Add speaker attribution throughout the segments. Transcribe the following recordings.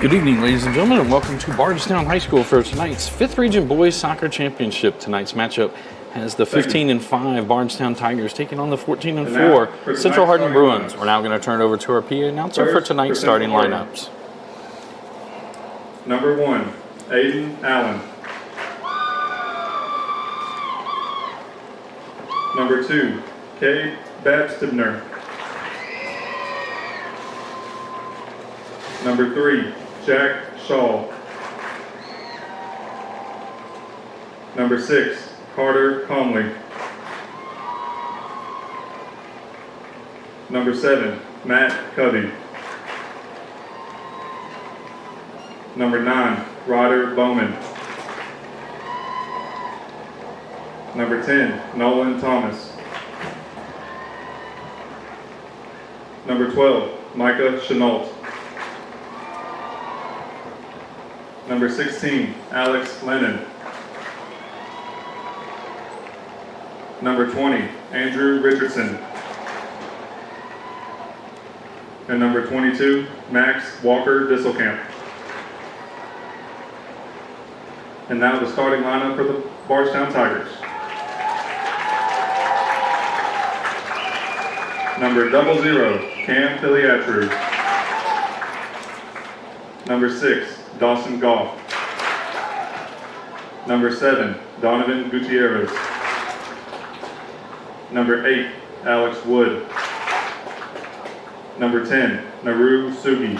Speaker 1: Good evening, ladies and gentlemen, and welcome to Bardstown High School for tonight's 5th Region Boys Soccer Championship. Tonight's matchup has the 15-5 Bardstown Tigers taking on the 14-4 Central Hardin Bruins. We're now going to turn it over to our PA announcer for tonight's starting lineups.
Speaker 2: Number 1, Aiden Allen. Number 2, Cade Babstibner. Number 3, Jack Shaw. Number 6, Carter Comley. Number 7, Matt Covey. Number 9, Ryder Bowman. Number 10, Nolan Thomas. Number 12, Micah Chenault. Number 16, Alex Lennon. Number 20, Andrew Richardson. And number 22, Max Walker Disselkamp. And now the starting lineup for the Bardstown Tigers. Number 00, Cam Filiatru. Number 6, Dawson Goff. Number 7, Donovan Gutierrez. Number 8, Alex Wood. Number 10, Naru Sugi.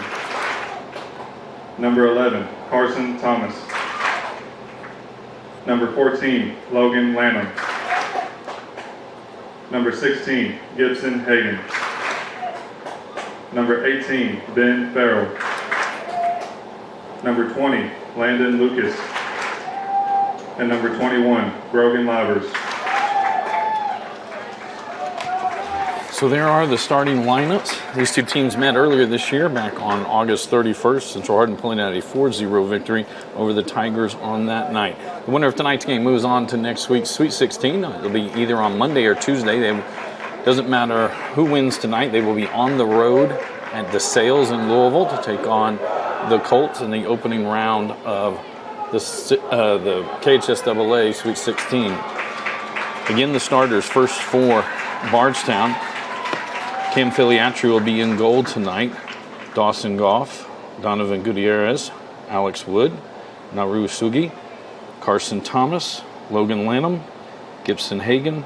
Speaker 2: Number 11, Carson Thomas. Number 14, Logan Lanham. Number 16, Gibson Hagan. Number 18, Ben Farrell. Number 20, Landon Lucas. And number 21, Brogan Livers.
Speaker 1: So there are the starting lineups. These two teams met earlier this year, back on August 31st. Central Hardin pulling out a 4-0 victory over the Tigers on that night. The winner of tonight's game moves on to next week's Sweet 16. It'll be either on Monday or Tuesday. Doesn't matter who wins tonight. They will be on the road at DeSales in Louisville to take on the Colts in the opening round of the CHHS Sweet 16. Again, the starters first for Bardstown. Cam Filiatru will be in goal tonight. Dawson Goff, Donovan Gutierrez, Alex Wood, Naru Sugi, Carson Thomas, Logan Lanham, Gibson Hagan,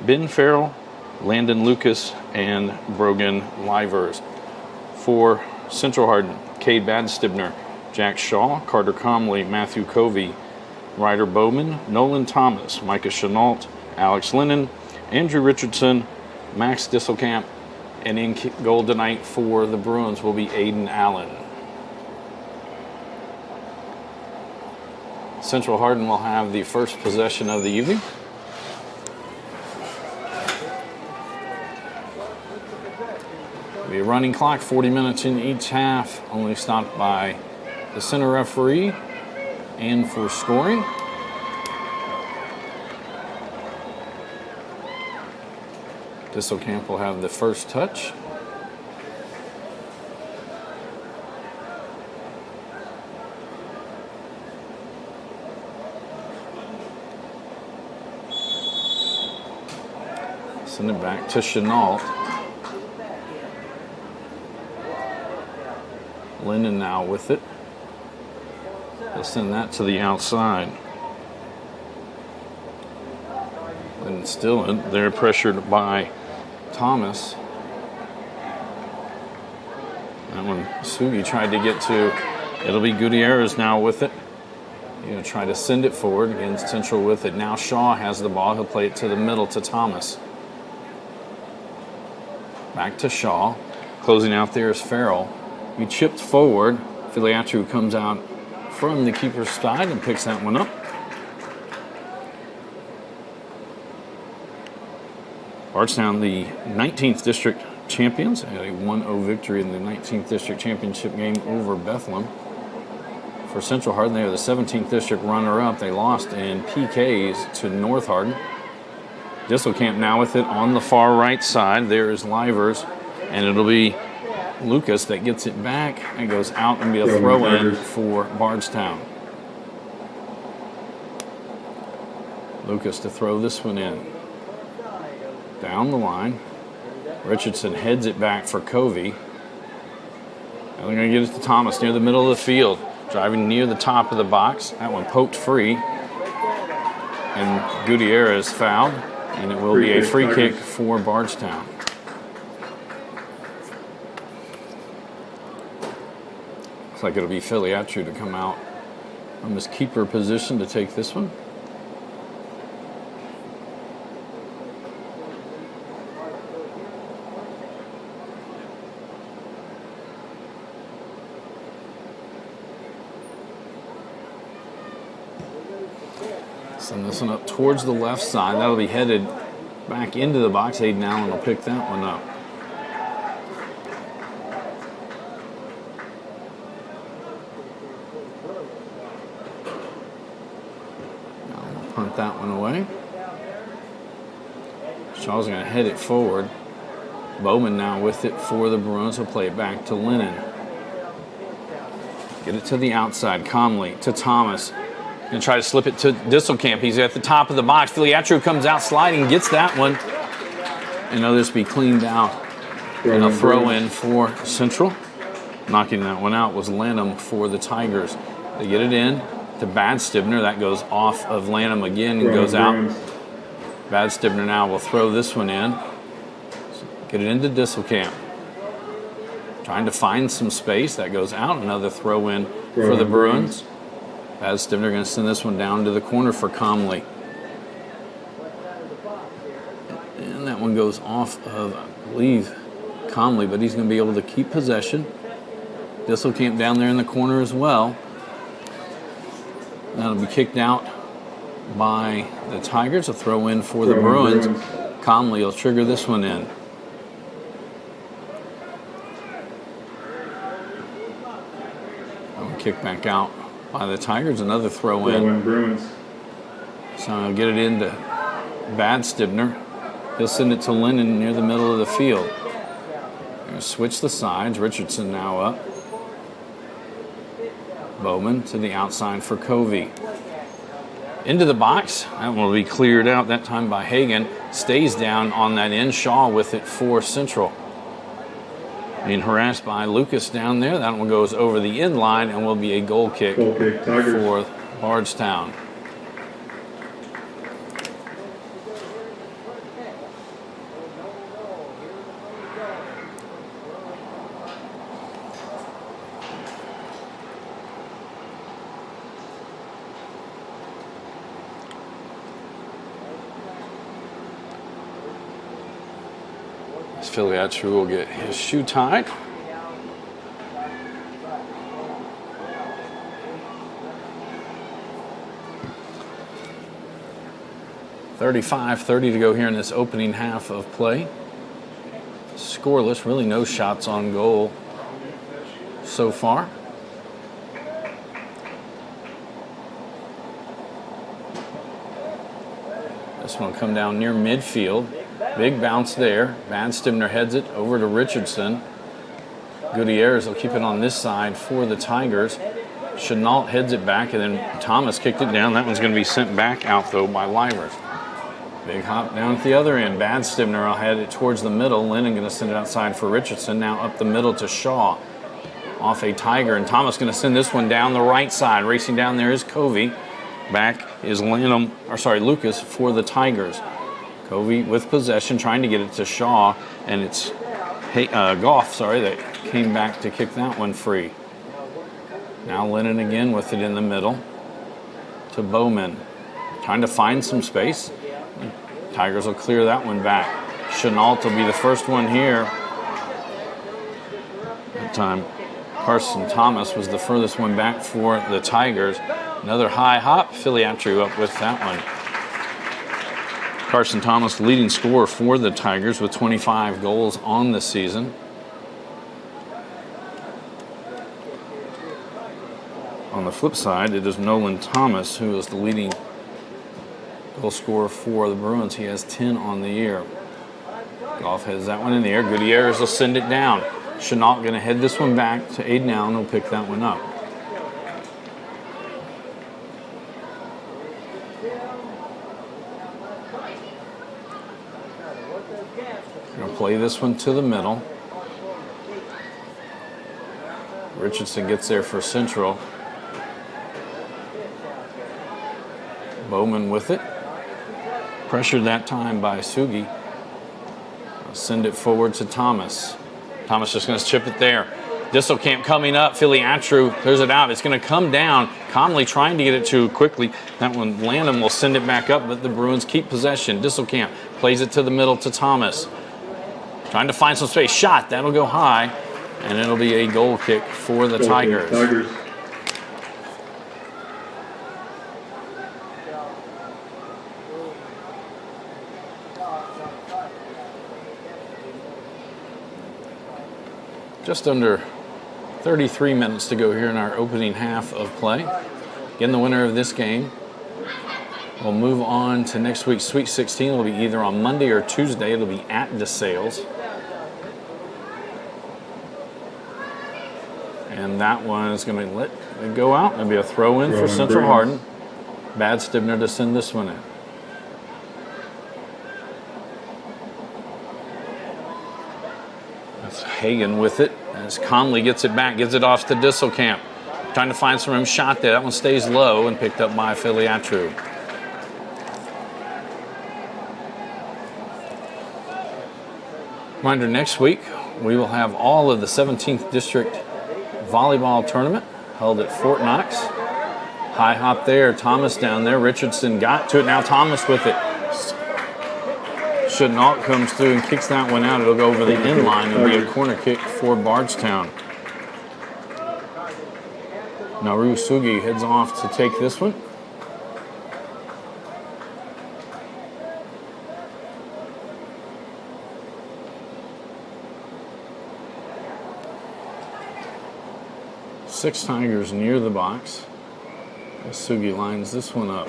Speaker 1: Ben Farrell, Landon Lucas, and Brogan Livers. For Central Hardin, Cade Babstibner, Jack Shaw, Carter Comley, Matthew Covey, Ryder Bowman, Nolan Thomas, Micah Chenault, Alex Lennon, Andrew Richardson, Max Disselkamp, and in goal tonight for the Bruins will be Aiden Allen. Central Hardin will have the first possession of the evening. It'll be a running clock, 40 minutes in each half, only stopped by the center referee and for scoring. Disselkamp will have the first touch. Send it back to Chenault. Lennon now with it. They'll send that to the outside. And still, they're pressured by Thomas. That one Sugi tried to get to. It'll be Gutierrez now with it. He's going to try to send it forward against Central with it. Now Shaw has the ball. He'll play it to the middle to Thomas. Back to Shaw. Closing out there is Farrell. He chipped forward. Filiatru comes out from the keeper's side and picks that one up. Bardstown, the 19th District champions, had a 1-0 victory in the 19th District Championship game over Bethlehem. For Central Hardin, they are the 17th District runner-up. They lost in PKs to North Hardin. Disselkamp now with it on the far right side. There is Livers, and it'll be Lucas that gets it back and goes out and be a throw-in for Bardstown. Lucas to throw this one in. Down the line. Richardson heads it back for Covey. Now they're going to get it to Thomas near the middle of the field. Driving near the top of the box. That one poked free. And Gutierrez fouled. And it will be a free kick for Bardstown. Looks like it'll be Filiatru to come out from his keeper position to take this one. Send this one up towards the left side. That'll be headed back into the box. Aiden Allen will pick that one up. Now we'll punt that one away. Shaw's going to head it forward. Bowman now with it for the Bruins. Will play it back to Lennon. Get it to the outside. Comley to Thomas. Going to try to slip it to Disselkamp. He's at the top of the box. Filiatru comes out sliding, gets that one. And others be cleaned out. And a throw in for Central. Knocking that one out was Lanham for the Tigers. They get it in to Bardstown. That goes off of Lanham again and goes out. Bardstown now will throw this one in. Get it into Disselkamp. Trying to find some space. That goes out. Another throw in for the Bruins. Bardstown going to send this one down to the corner for Comley. And that one goes off of, I believe, Comley, but he's going to be able to keep possession. Disselkamp down there in the corner as well. That'll be kicked out by the Tigers. A throw in for the Bruins. Comley will trigger this one in. That'll kick back out by the Tigers. Another throw in.
Speaker 2: Bruins.
Speaker 1: So he'll get it into Bardstown. He'll send it to Lennon near the middle of the field. Going to switch the sides. Richardson now up. Bowman to the outside for Covey. Into the box. That will be cleared out that time by Hagan. Stays down on that end. Shaw with it for Central. Being harassed by Lucas down there. That one goes over the end line and will be a goal kick for Bardstown. Filiatru will get his shoe tied. .30 to go here in this opening half of play. Scoreless, really no shots on goal so far. This one will come down near midfield. Big bounce there. Bardstown heads it over to Richardson. Gutierrez will keep it on this side for the Tigers. Chenault heads it back, and then Thomas kicked it down. That one's going to be sent back out, though, by Livers. Big hop down at the other end. Bardstown will head it towards the middle. Lennon going to send it outside for Richardson. Now up the middle to Shaw. Off a Tiger, and Thomas going to send this one down the right side. Racing down there is Covey. Back is Lucas for the Tigers. Covey with possession, trying to get it to Shaw, and it's Goff, that came back to kick that one free. Now Lennon again with it in the middle to Bowman. Trying to find some space. Tigers will clear that one back. Chenault will be the first one here. That time, Carson Thomas was the furthest one back for the Tigers. Another high hop. Filiatru up with that one. Carson Thomas, leading scorer for the Tigers with 25 goals on the season. On the flip side, it is Nolan Thomas who is the leading goal scorer for the Bruins. He has 10 on the year. Goff has that one in the air. Gutierrez will send it down. Chenault going to head this one back to Aiden Allen. He'll pick that one up. Going to play this one to the middle. Richardson gets there for Central. Bowman with it. Pressured that time by Sugi. Send it forward to Thomas. Thomas just going to chip it there. Disselkamp coming up. Filiatru clears it out. It's going to come down. Conley trying to get it too quickly. That one, Lanham will send it back up, but the Bruins keep possession. Disselkamp plays it to the middle to Thomas. Trying to find some space. Shot. That'll go high. And it'll be a goal kick for the Tigers. Just under 33 minutes to go here in our opening half of play. Again, the winner of this game will move on to next week's Sweet 16. It'll be either on Monday or Tuesday. It'll be at DeSales. And that one is going to let it go out. It'll be a throw-in for Central Hardin. Bad Stibner to send this one in. That's Hagan with it. As Conley gets it back, gives it off to Disselkamp. Trying to find some room. Shot there. That one stays low and picked up by Filiatru. Reminder, next week we will have all of the 17th District volleyball tournament held at Fort Knox. High hop there. Thomas down there. Richardson got to it. Now Thomas with it. Chenault comes through and kicks that one out. It'll go over the end line. It'll be a corner kick for Bardstown. Naru Sugi heads off to take this one. Six Tigers near the box. As Sugi lines this one up.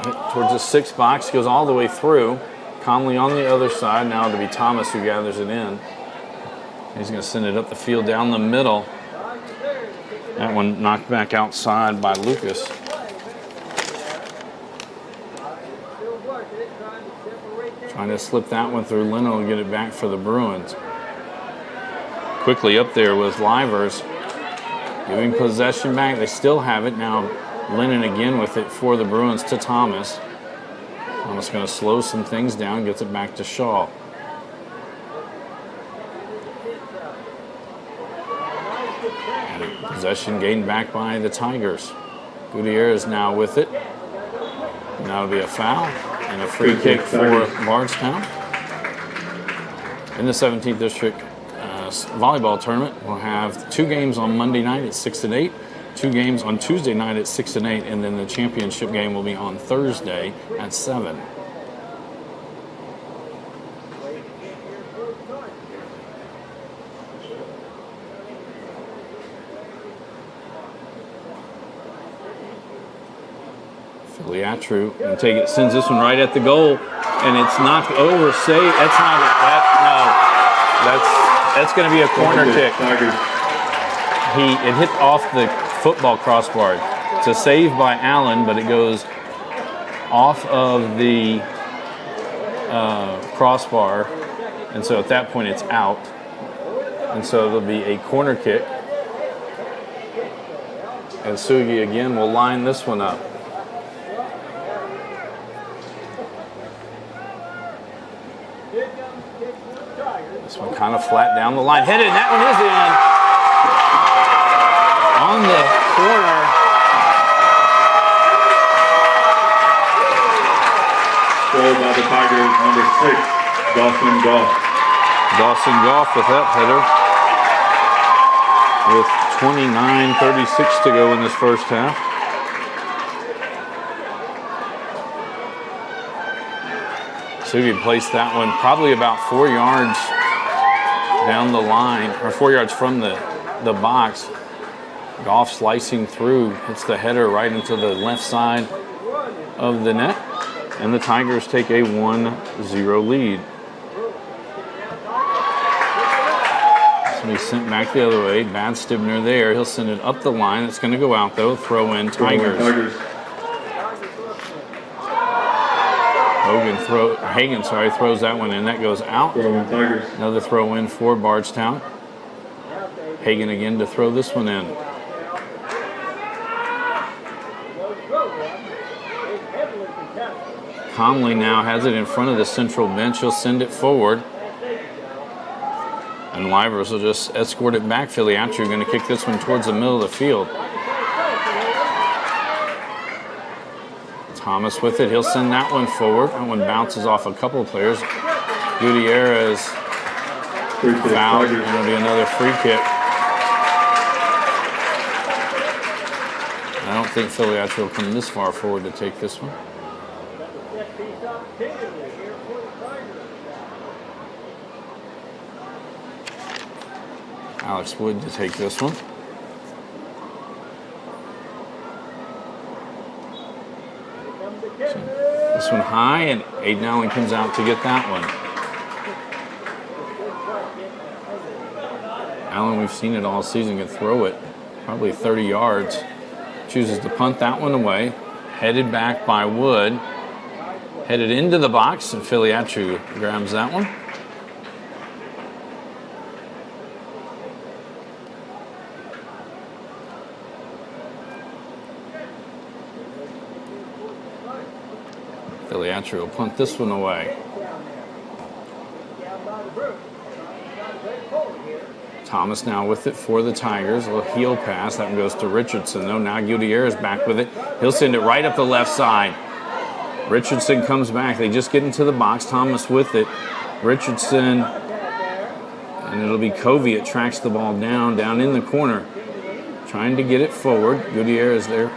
Speaker 1: Hit towards the sixth box, goes all the way through. Conley on the other side. Now it'll be Thomas who gathers it in. He's going to send it up the field down the middle. That one knocked back outside by Lucas. Trying to slip that one through Leno and get it back for the Bruins. Quickly up there was Livers. Giving possession back. They still have it. Now Lennon again with it for the Bruins to Thomas. Thomas going to slow some things down. Gets it back to Shaw. And possession gained back by the Tigers. Gutierrez now with it. Now it'll be a foul. And a free kick for Bardstown. In the 17th District volleyball tournament, we'll have 2 games on Monday night at 6 and 8, 2 games on Tuesday night at 6 and 8, and then the championship game will be on Thursday at 7. Filiatru and take it, sends this one right at the goal, and it's knocked over. That's not that's going to be a corner kick. It hit off the football crossbar. It's a save by Allen, but it goes off of the crossbar, and so at that point it's out, and so there'll be a corner kick. And Sugi again will line this one up. This one kind of flat down the line. Hit it, and that one is in. On the corner.
Speaker 2: Goal by the Tigers, number 6, Dawson Goff.
Speaker 1: Dawson Goff with that header. With 29:36 to go in this first half. Sugi placed that one probably about 4 yards down the line, or 4 yards from the box. Goff slicing through, hits the header right into the left side of the net. And the Tigers take a 1-0 lead. So he's sent back the other way. Bad Stibner there. He'll send it up the line. It's going to go out, though. Throw in Tigers. Hagen throws that one in. That goes out.
Speaker 2: Throw in Tigers.
Speaker 1: Another throw in for Bardstown. Hagen again to throw this one in. Comley now has it in front of the central bench. He'll send it forward. And Livers will just escort it back. Filiatru going to kick this one towards the middle of the field. Thomas with it. He'll send that one forward. That one bounces off a couple of players. Gutierrez fouled. It'll be another free kick. I don't think Filiatru will come this far forward to take this one. Alex Wood to take this one. So this one high, and Aiden Allen comes out to get that one. Allen, we've seen it all season, can throw it probably 30 yards. Chooses to punt that one away. Headed back by Wood. Headed into the box, and Filiatru grabs that one. Filiatru will punt this one away. Thomas now with it for the Tigers. A little heel pass. That one goes to Richardson, though. Now Gutierrez back with it. He'll send it right up the left side. Richardson comes back. They just get into the box. Thomas with it. Richardson. And it'll be Covey. It tracks the ball down in the corner. Trying to get it forward. Gutierrez there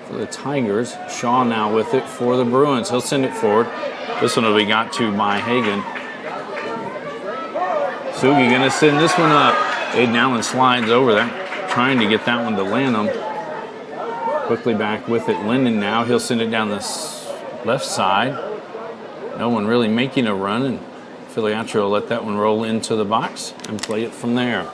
Speaker 1: for the Tigers. Shaw now with it for the Bruins. He'll send it forward. This one will be got to by Hagen. Sugi going to send this one up. Aiden Allen slides over that, trying to get that one to Lanham. Quickly back with it. Linden now. He'll send it down the left side. No one really making a run, and Filiatru will let that one roll into the box and play it from there.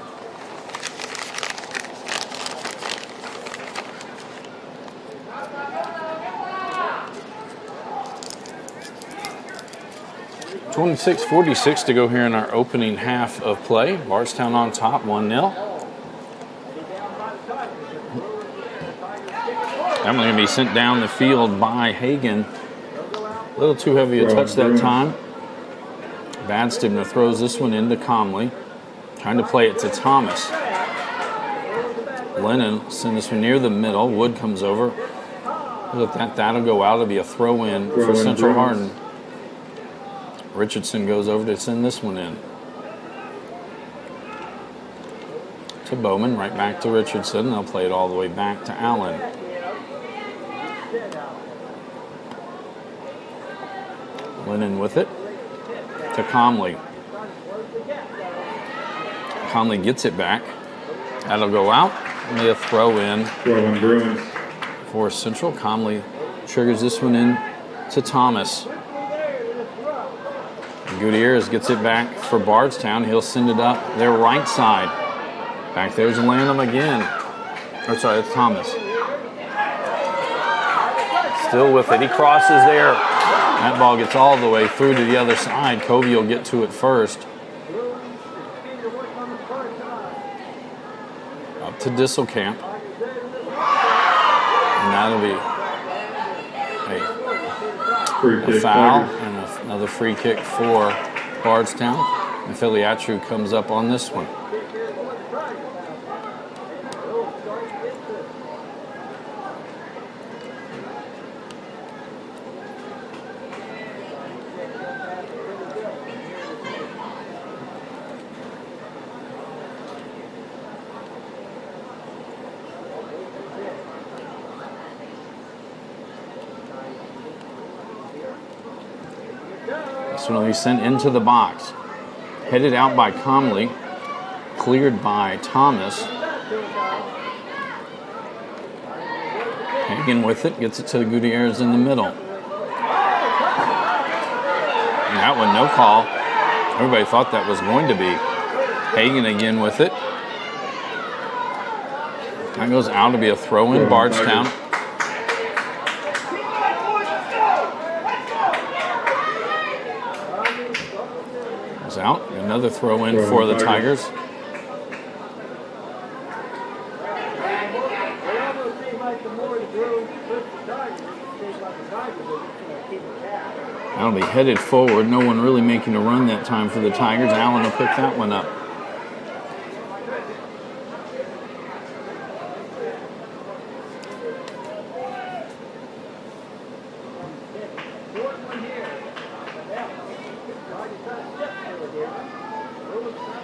Speaker 1: .46 to go here in our opening half of play. Bardstown on top, 1-0. That one's going to be sent down the field by Hagen. A little too heavy a touch that time. Bad Stibner throws this one into Comley. Trying to play it to Thomas. Lennon sends this one near the middle. Wood comes over. Look at that. That'll go out. It'll be a throw-in for Central Hardin. Richardson goes over to send this one in. To Bowman, right back to Richardson. They'll play it all the way back to Allen. Lennon with it. To Comley. Comley gets it back. That'll go out. Only a throw in
Speaker 2: Bruins
Speaker 1: for Central. Comley triggers this one in to Thomas. Gutierrez gets it back for Bardstown. He'll send it up their right side. Back there's Lanham again. Or sorry, it's Thomas. Still with it. He crosses there. That ball gets all the way through to the other side. Covey will get to it first. Up to Disselkamp. And that'll be a foul and another free kick for Bardstown. And Filiatru comes up on this one. This one will be sent into the box. Headed out by Comley. Cleared by Thomas. Hagen with it. Gets it to Gutierrez in the middle. That one, no call. Everybody thought that was going to be. Hagan again with it. That goes out to be a throw-in, Bardstown. Goes out. Another throw-in for the Tigers. That'll be headed forward. No one really making a run that time for the Tigers. Allen will pick that one up.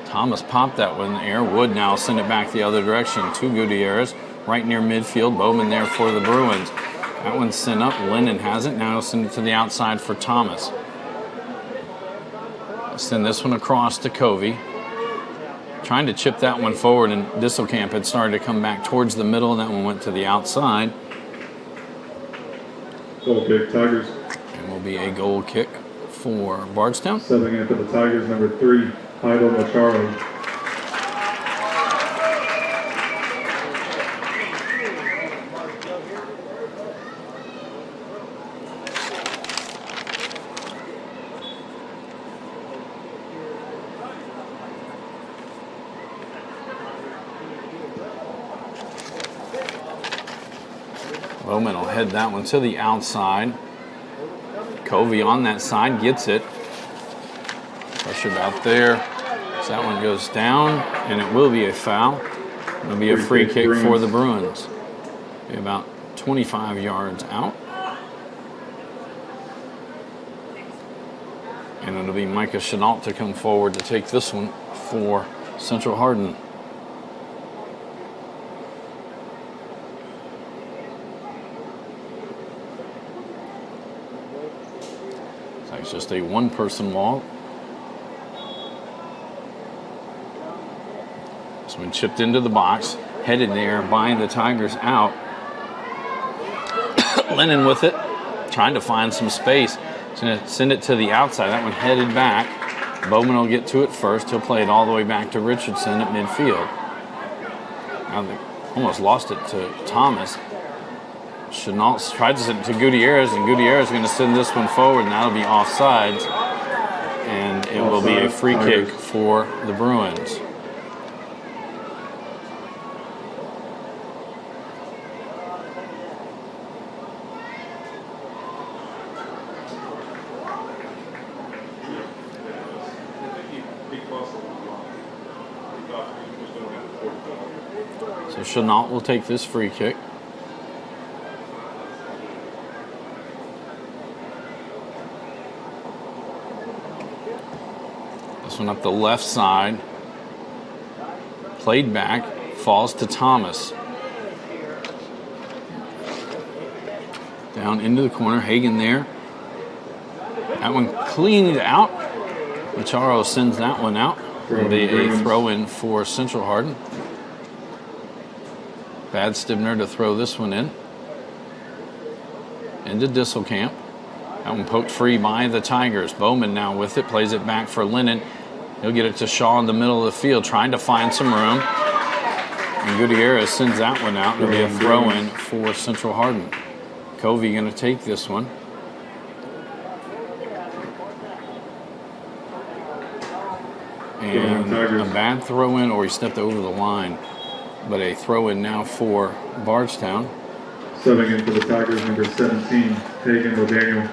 Speaker 1: Thomas popped that one in the air. Wood now send it back the other direction to Gutierrez. Right near midfield. Bowman there for the Bruins. That one's sent up. Lennon has it. Now he'll send it to the outside for Thomas. Send this one across to Covey. Trying to chip that one forward, and Disselkamp had started to come back towards the middle, and that one went to the outside.
Speaker 2: Goal kick, Tigers.
Speaker 1: And will be a goal kick for Bardstown.
Speaker 2: Subbing in for the Tigers, number 3, Heidel Macharo.
Speaker 1: Bowman will head that one to the outside. Covey on that side gets it. Pressured out there. So that one goes down, and it will be a foul. It'll be a free kick for the Bruins. Be about 25 yards out. And it'll be Micah Chenault to come forward to take this one for Central Hardin. It's just a one-person wall. This one chipped into the box, headed there, buying the Tigers out. Lennon with it, trying to find some space. He's going to send it to the outside. That one headed back. Bowman will get to it first. He'll play it all the way back to Richardson at midfield. Now they almost lost it to Thomas. Chenault tried to send it to Gutierrez, and Gutierrez is going to send this one forward, and that'll be offsides. And it will be a free kick for the Bruins. So Chenault will take this free kick. One up the left side, played back, falls to Thomas. Down into the corner, Hagan there. That one cleaned out. Macharo sends that one out. It'll be a throw-in for Central Hardin. Bad Stibner to throw this one in. Into Disselkamp. That one poked free by the Tigers. Bowman now with it, plays it back for Lennon. He'll get it to Shaw in the middle of the field, trying to find some room. And Gutierrez sends that one out. It'll be a throw-in for Central Hardin. Covey going to take this one. And a bad throw-in, or he stepped over the line. But a throw-in now for Bardstown.
Speaker 2: Subbing in for the Tigers, number 17, Hagan O'Daniel.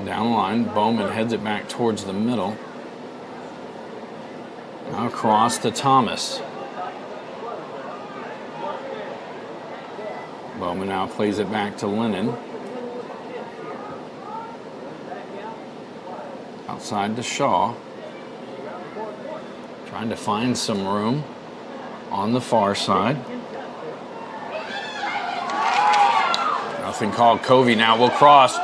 Speaker 1: Down the line, Bowman heads it back towards the middle. Now across to Thomas. Bowman now plays it back to Lennon. Outside to Shaw. Trying to find some room on the far side. Nothing called. Covey now will cross.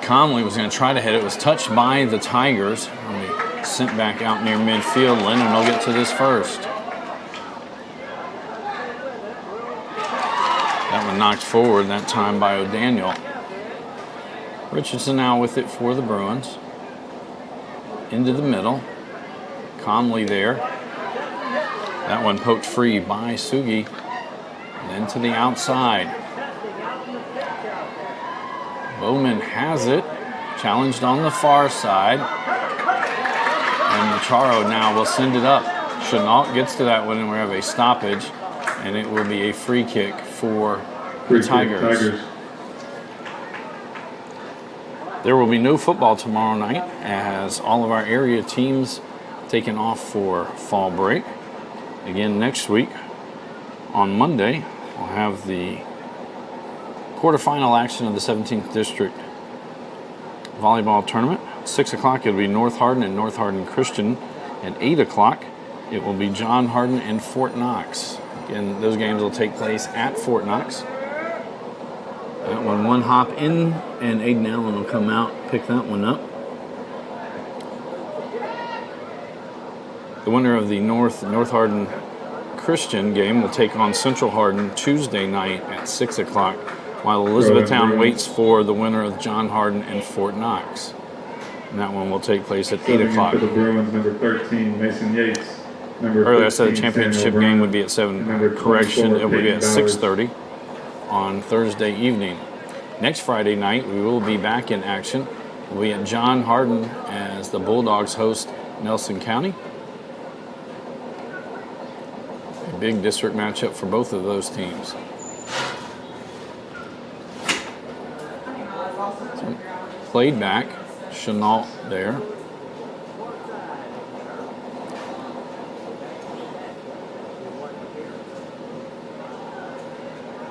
Speaker 1: Conley was going to try to hit it. It was touched by the Tigers. And we sent back out near midfield. Lennon will get to this first. That one knocked forward that time by O'Daniel. Richardson now with it for the Bruins. Into the middle. Conley there. That one poked free by Sugi. Then to the outside. Bowman has it. Challenged on the far side. And Macharo now will send it up. Chenault gets to that one and we have a stoppage. And it will be a free kick for the Tigers. There will be no football tomorrow night as all of our area teams taken off for fall break. Again, next week on Monday, we'll have the quarterfinal action of the 17th District Volleyball Tournament. 6 o'clock, it'll be North Hardin and North Hardin Christian. At 8 o'clock, it will be John Hardin and Fort Knox. Again, those games will take place at Fort Knox. That one hop in, and Aiden Allen will come out, pick that one up. The winner of the North Hardin Christian game will take on Central Hardin Tuesday night at 6 o'clock, while Elizabethtown waits for the winner of John Hardin and Fort Knox. And that one will take place at 8 o'clock.
Speaker 2: For the Bruins, number 13, Mason Yates.
Speaker 1: Earlier I said the championship game would be at 7. Correction, it will be at 6:30 on Thursday evening. Next Friday night, we will be back in action. We'll be at John Hardin as the Bulldogs host Nelson County. A big district matchup for both of those teams. So, played back, Chenault there.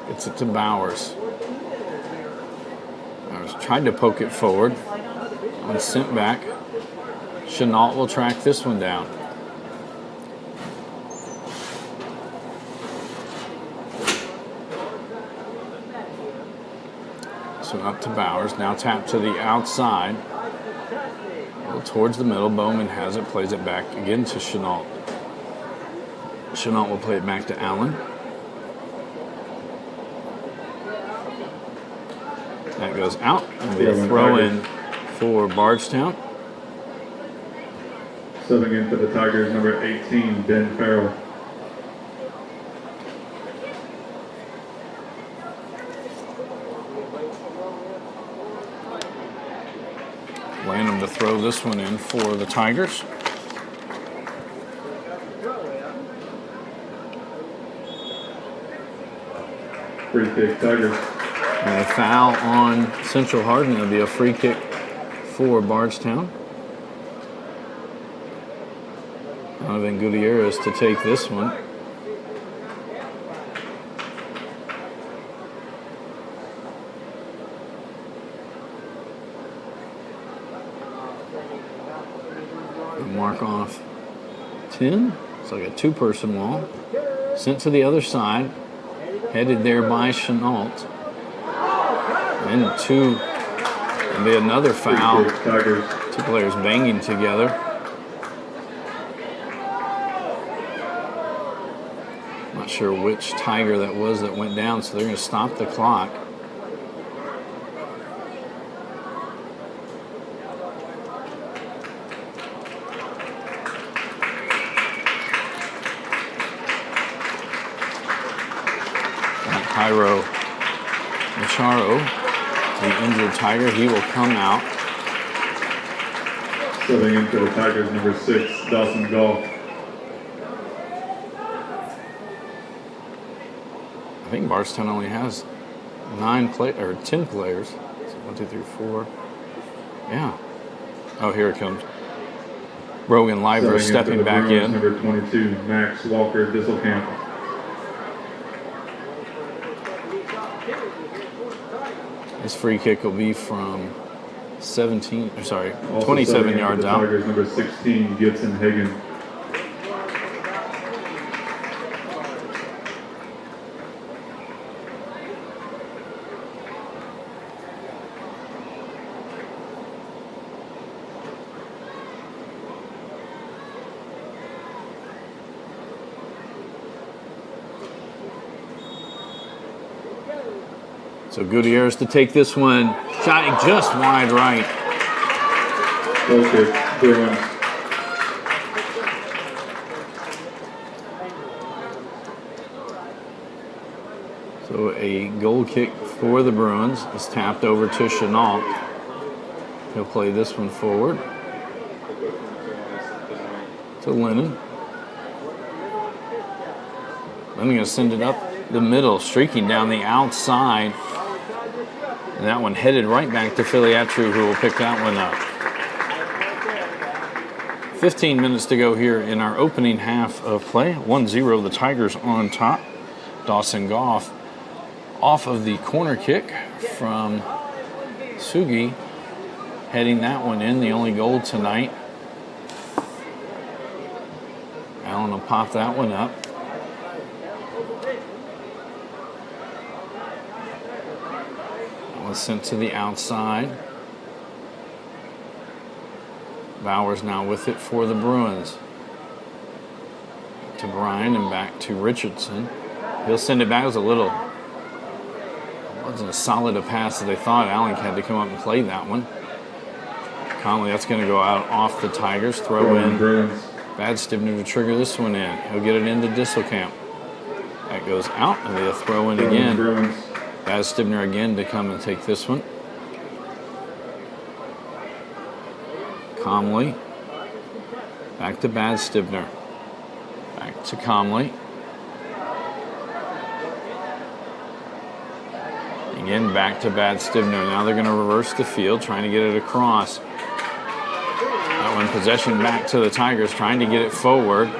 Speaker 1: Gets it to Bowers. Bowers tried to poke it forward and sent back. Chenault will track this one down. So up to Bowers, now tapped to the outside. Towards the middle, Bowman has it, plays it back again to Chenault. Chenault will play it back to Allen. That goes out, and we throw in for Bardstown.
Speaker 2: Subbing in for the Tigers, number 18, Ben Farrell.
Speaker 1: Lanham to throw this one in for the Tigers.
Speaker 2: Free kick, Tigers.
Speaker 1: And a foul on Central Hardin. It'll be a free kick for Bardstown. Donovan Gutierrez to take this one. Mark off 10. It's like a two-person wall. Sent to the other side. Headed there by Chenault. And there'll be another foul. Two players banging together. Not sure which Tiger that was that went down, so they're going to stop the clock. Macharo, the injured Tiger, he will come out.
Speaker 2: Subbing in for the Tigers, number 6, Dawson Golf.
Speaker 1: I think Bardstown only has 10 players. So 1, 2, 3, 4. Yeah. Oh, here it comes. Brogan Liver stepping back in.
Speaker 2: Number 22, Max Walker Disselkamp.
Speaker 1: This free kick will be from 27 yards out.
Speaker 2: Tigers, number 16, Gibson Hagan.
Speaker 1: So Gutierrez to take this one. Shot it just wide right.
Speaker 2: Okay, Bruins.
Speaker 1: So a goal kick for the Bruins is tapped over to Chenault. He'll play this one forward to Lennon. Lennon going to send it up the middle, streaking down the outside. And that one headed right back to Filiatru, who will pick that one up. 15 minutes to go here in our opening half of play. 1-0, the Tigers on top. Dawson Goff off of the corner kick from Sugi, heading that one in, the only goal tonight. Allen will pop that one up. That was sent to the outside. Bowers now with it for the Bruins. To Bryan and back to Richardson. He'll send it back. It was wasn't as solid a pass as they thought. Allen had to come up and play that one. Conley, that's going to go out off the Tigers. Throw in. Bad Stibner to trigger this one in. He'll get it into Disselkamp. That goes out, and they'll throw in again. Bad Stibner again to come and take this one. Comley. Back to Bad Stibner. Back to Comley. Again, back to Bad Stibner. Now they're going to reverse the field, trying to get it across. That one, possession back to the Tigers, trying to get it forward.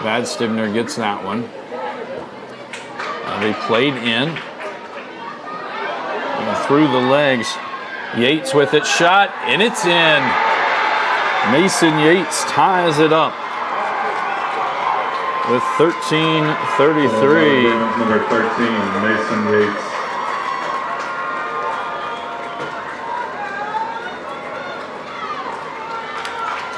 Speaker 1: Bad Stibner gets that one. They played in. And through the legs. Yates with it, shot, and it's in. Mason Yates ties it up with 13:33.
Speaker 2: Number 13, Mason Yates.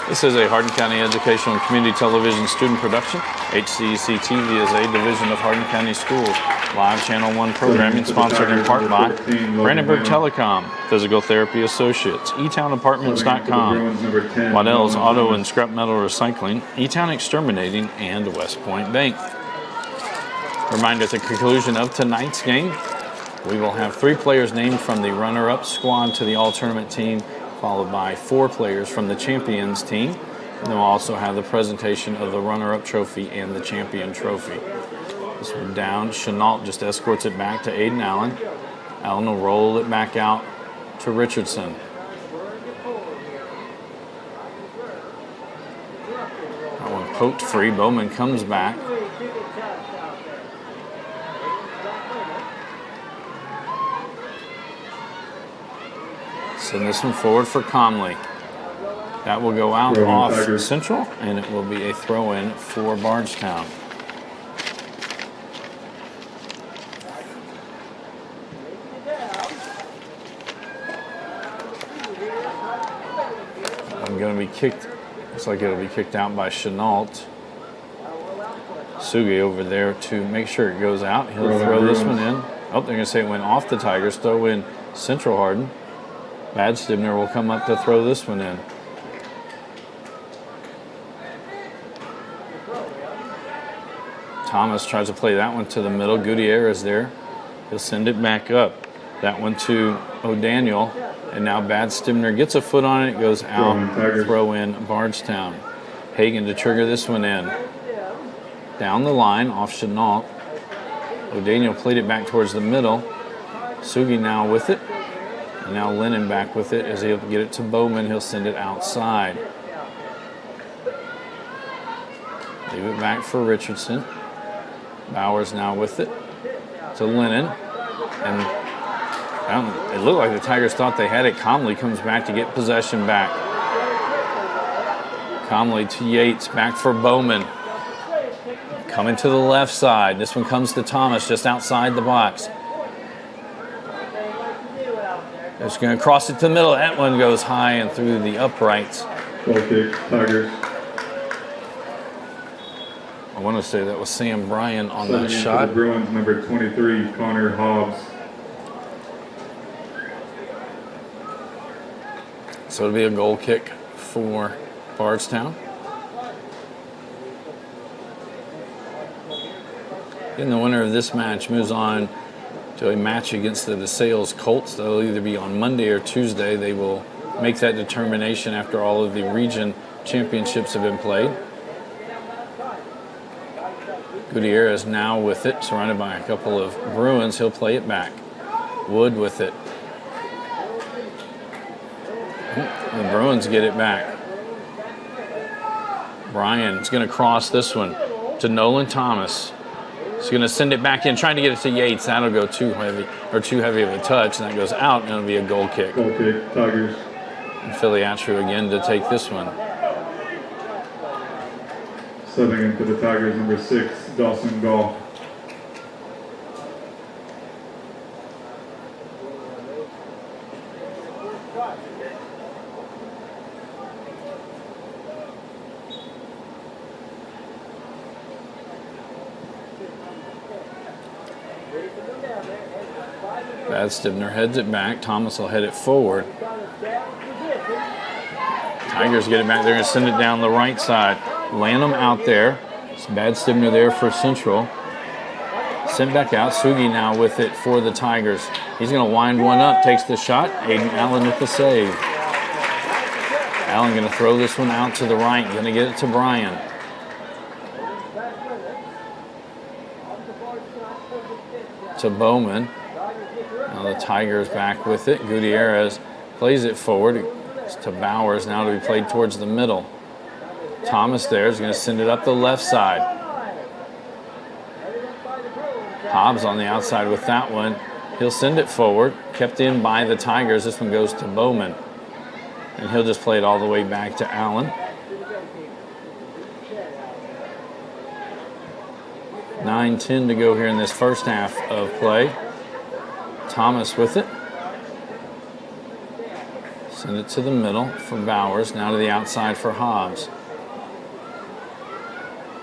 Speaker 1: This is a Hardin County Educational and Community Television student production. HCEC-TV is a division of Hardin County Schools. Live Channel 1 programming sponsored in part by Brandenburg Telecom, Physical Therapy Associates, eTownApartments.com, Waddell's Auto and Scrap Metal Recycling, eTown Exterminating, and West Point Bank. Reminder, at the conclusion of tonight's game, we will have 3 players named from the runner-up squad to the all-tournament team, followed by 4 players from the champions team. And then we'll also have the presentation of the runner-up trophy and the champion trophy. This one down. Chenault just escorts it back to Aiden Allen. Allen will roll it back out to Richardson. That one poked free. Bowman comes back. Send this one forward for Conley. That will go out off Central, and it will be a throw-in for Bardstown. I'm going to be kicked. Looks like it'll be kicked out by Chenault. Sugi over there to make sure it goes out. He'll throw this one in. Oh, they're going to say it went off the Tigers. Throw in Central Hardin. Bad Stibner will come up to throw this one in. Thomas tries to play that one to the middle. Gutierrez there. He'll send it back up. That one to O'Daniel. And now Bad Stibner gets a foot on it. It goes out. Throw in Bardstown. Hagan to trigger this one in. Down the line off Chenault. O'Daniel played it back towards the middle. Sugi now with it. And now Lennon back with it as he'll get it to Bowman. He'll send it outside. Leave it back for Richardson. Bowers now with it to Lennon. And it looked like the Tigers thought they had it. Comley comes back to get possession back. Comley to Yates, back for Bowman. Coming to the left side. This one comes to Thomas just outside the box. Just going to cross it to the middle. That one goes high and through the uprights.
Speaker 2: Okay, Tigers.
Speaker 1: I want to say that was Sam Bryan on that shot.
Speaker 2: For the Bruins, number 23, Connor Hobbs.
Speaker 1: So it'll be a goal kick for Bardstown. And the winner of this match moves on to a match against the DeSales Colts. That'll either be on Monday or Tuesday. They will make that determination after all of the region championships have been played. Gutierrez now with it, surrounded by a couple of Bruins. He'll play it back. Wood with it. The Bruins get it back. Bryan's going to cross this one to Nolan Thomas. He's going to send it back in, trying to get it to Yates. That'll go too heavy of a touch, and that goes out, and it'll be a goal kick.
Speaker 2: Goal kick, Tigers.
Speaker 1: And Filiatru again to take this one.
Speaker 2: Subbing in for the Tigers, number 6, Dawson Gall.
Speaker 1: Stibner heads it back. Thomas will head it forward. Tigers get it back. They're going to send it down the right side. Lanham out there. It's Stibner there for Central. Sent back out. Sugi now with it for the Tigers. He's going to wind one up. Takes the shot. Aiden Allen with the save. Allen going to throw this one out to the right. Going to get it to Bryan. To Bowman. Now the Tigers back with it. Gutierrez plays it forward. It's to Bowers, now to be played towards the middle. Thomas there is going to send it up the left side. Hobbs on the outside with that one. He'll send it forward. Kept in by the Tigers. This one goes to Bowman. And he'll just play it all the way back to Allen. 9:10 to go here in this first half of play. Thomas with it. Send it to the middle for Bowers. Now to the outside for Hobbs.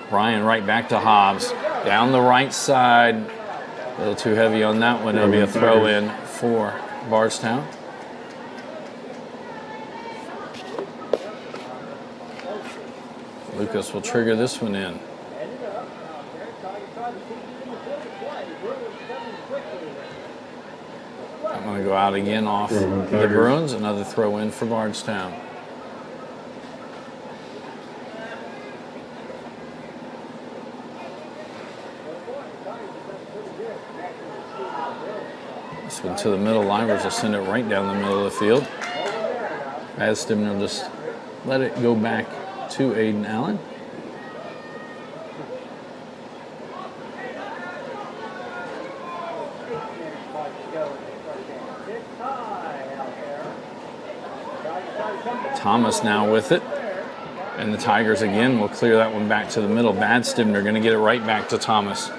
Speaker 1: Bryan right back to Hobbs. Down the right side. A little too heavy on that one. It'll be a throw in for Bardstown. Lucas will trigger this one in. I'm going to go out again off the Bruins. Another throw in for Bardstown. This one to the middle. Livers will send it right down the middle of the field. Stibner will just let it go back to Aiden Allen. Thomas now with it. And the Tigers again will clear that one back to the middle. Stibner going to get it right back to Thomas.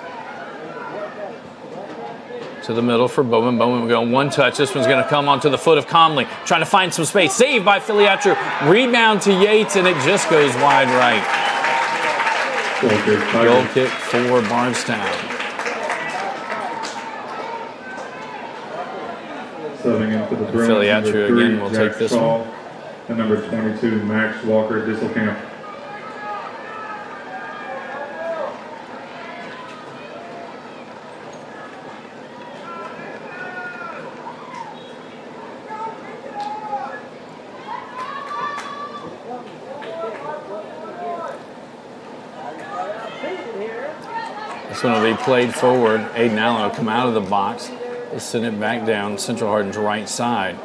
Speaker 1: To the middle for Bowman. Bowman will go one touch. This one's going to come onto the foot of Comley. Trying to find some space. Saved by Filiatru. Rebound to Yates, and it just goes wide right. Goal kick for Bardstown.
Speaker 2: Subbing in for the Bruins.
Speaker 1: Filiatru again will take this one.
Speaker 2: And number 22, Max Walker Disselkamp.
Speaker 1: This one will be played forward. Aiden Allen will come out of the box. He'll send it back down Central Hardin's right side.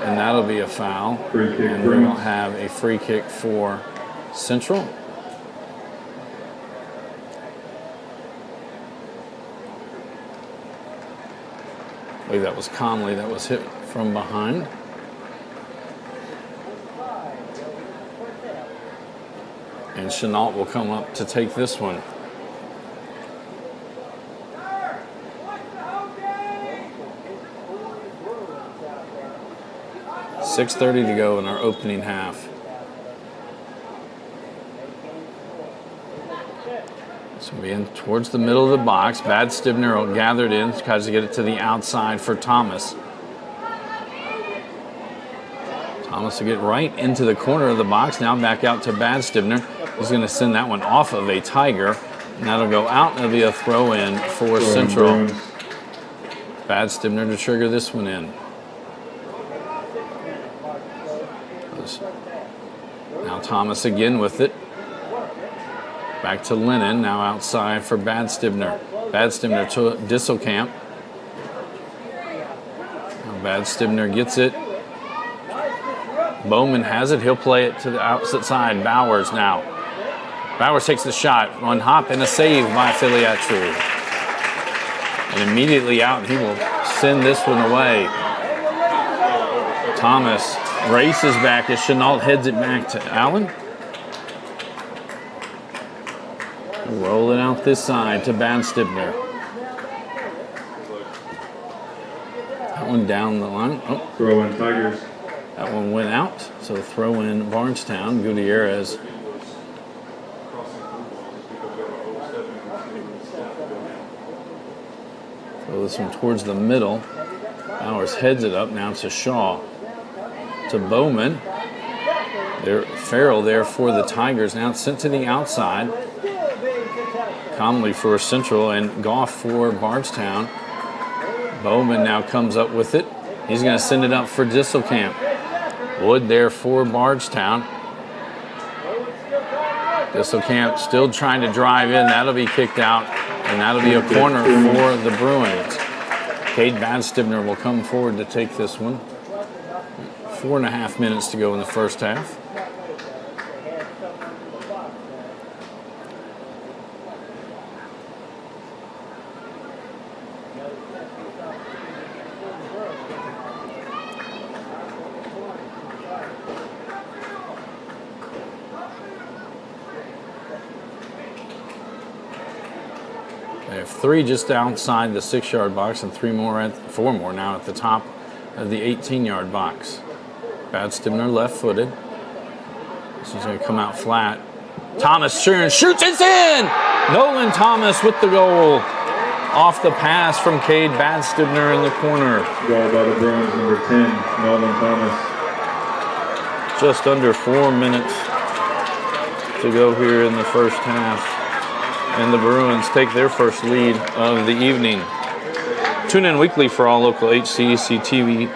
Speaker 1: And that'll be a foul.
Speaker 2: Free kick.
Speaker 1: And we will have a free kick for Central. I believe that was Conley that was hit from behind. And Chenault will come up to take this one. .6:30 to go in our opening half. So we in towards the middle of the box. Stibner gathered in, tries to get it to the outside for Thomas. Thomas will get right into the corner of the box. Now back out to Bardstown. He's going to send that one off of a Tiger. And that'll go out and it'll be a throw in for Central. Bardstown to trigger this one in. Now Thomas again with it. Back to Lennon, now outside for Bardstown. Bardstown to Disselkamp. Bardstown gets it. Bowman has it. He'll play it to the opposite side. Bowers now. Bowers takes the shot. One hop and a save by Filiatru. And immediately out, he will send this one away. Thomas races back as Chenault heads it back to Allen. Roll it out this side to Bardstown. That one down the line. Oh.
Speaker 2: Throw in Tigers.
Speaker 1: That one went out. So throw in Bardstown. Gutierrez. Throw this one towards the middle. Bowers heads it up. Now to Shaw. To Bowman. Farrell there for the Tigers. Now it's sent to the outside. Comley for Central and Goff for Bardstown. Bowman now comes up with it. He's going to send it up for Disselkamp. Wood there for Bardstown. Disselkamp still trying to drive in. That'll be kicked out, and that'll be a corner for the Bruins. Cade Bardstown will come forward to take this one. 4.5 minutes to go in the first half. They have 3 just outside the 6-yard box and 4 more now at the top of the 18-yard box. Bardstown left-footed. This is going to come out flat. Thomas shoots it in! Nolan Thomas with the goal. Off the pass from Cade Bardstown in the corner.
Speaker 2: Goal by the Bruins, number 10, Nolan Thomas.
Speaker 1: Just under 4 minutes to go here in the first half. And the Bruins take their first lead of the evening. Tune in weekly for all local HCEC-TV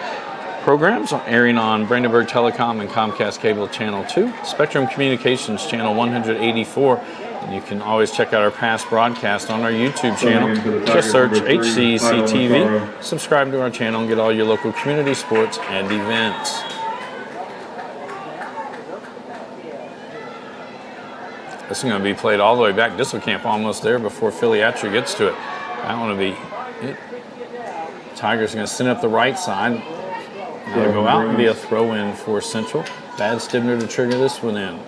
Speaker 1: programs airing on Brandenburg Telecom and Comcast Cable Channel 2, Spectrum Communications Channel 184. And you can always check out our past broadcast on our YouTube channel. Just search HCEC-TV, subscribe to our channel, and get all your local community sports and events. This is going to be played all the way back. Disselkamp almost there before Filiatru gets to it. That one will be it. Tigers are going to send up the right side. It'll go out and be a throw-in for Central. Bardstown to trigger this one in.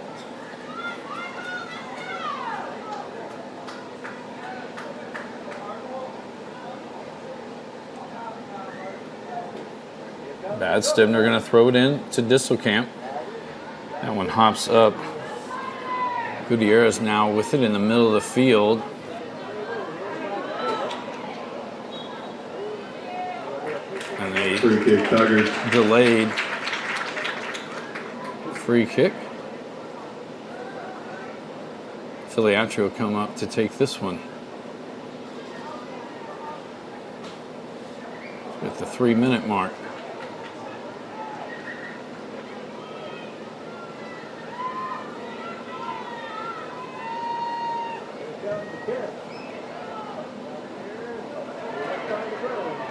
Speaker 1: Bardstown are going to throw it in to Disselkamp. That one hops up. Gutierrez now with it in the middle of the field. And they
Speaker 2: free kick, Tigers.
Speaker 1: Delayed free kick. Filiatru will come up to take this one. At the 3-minute mark.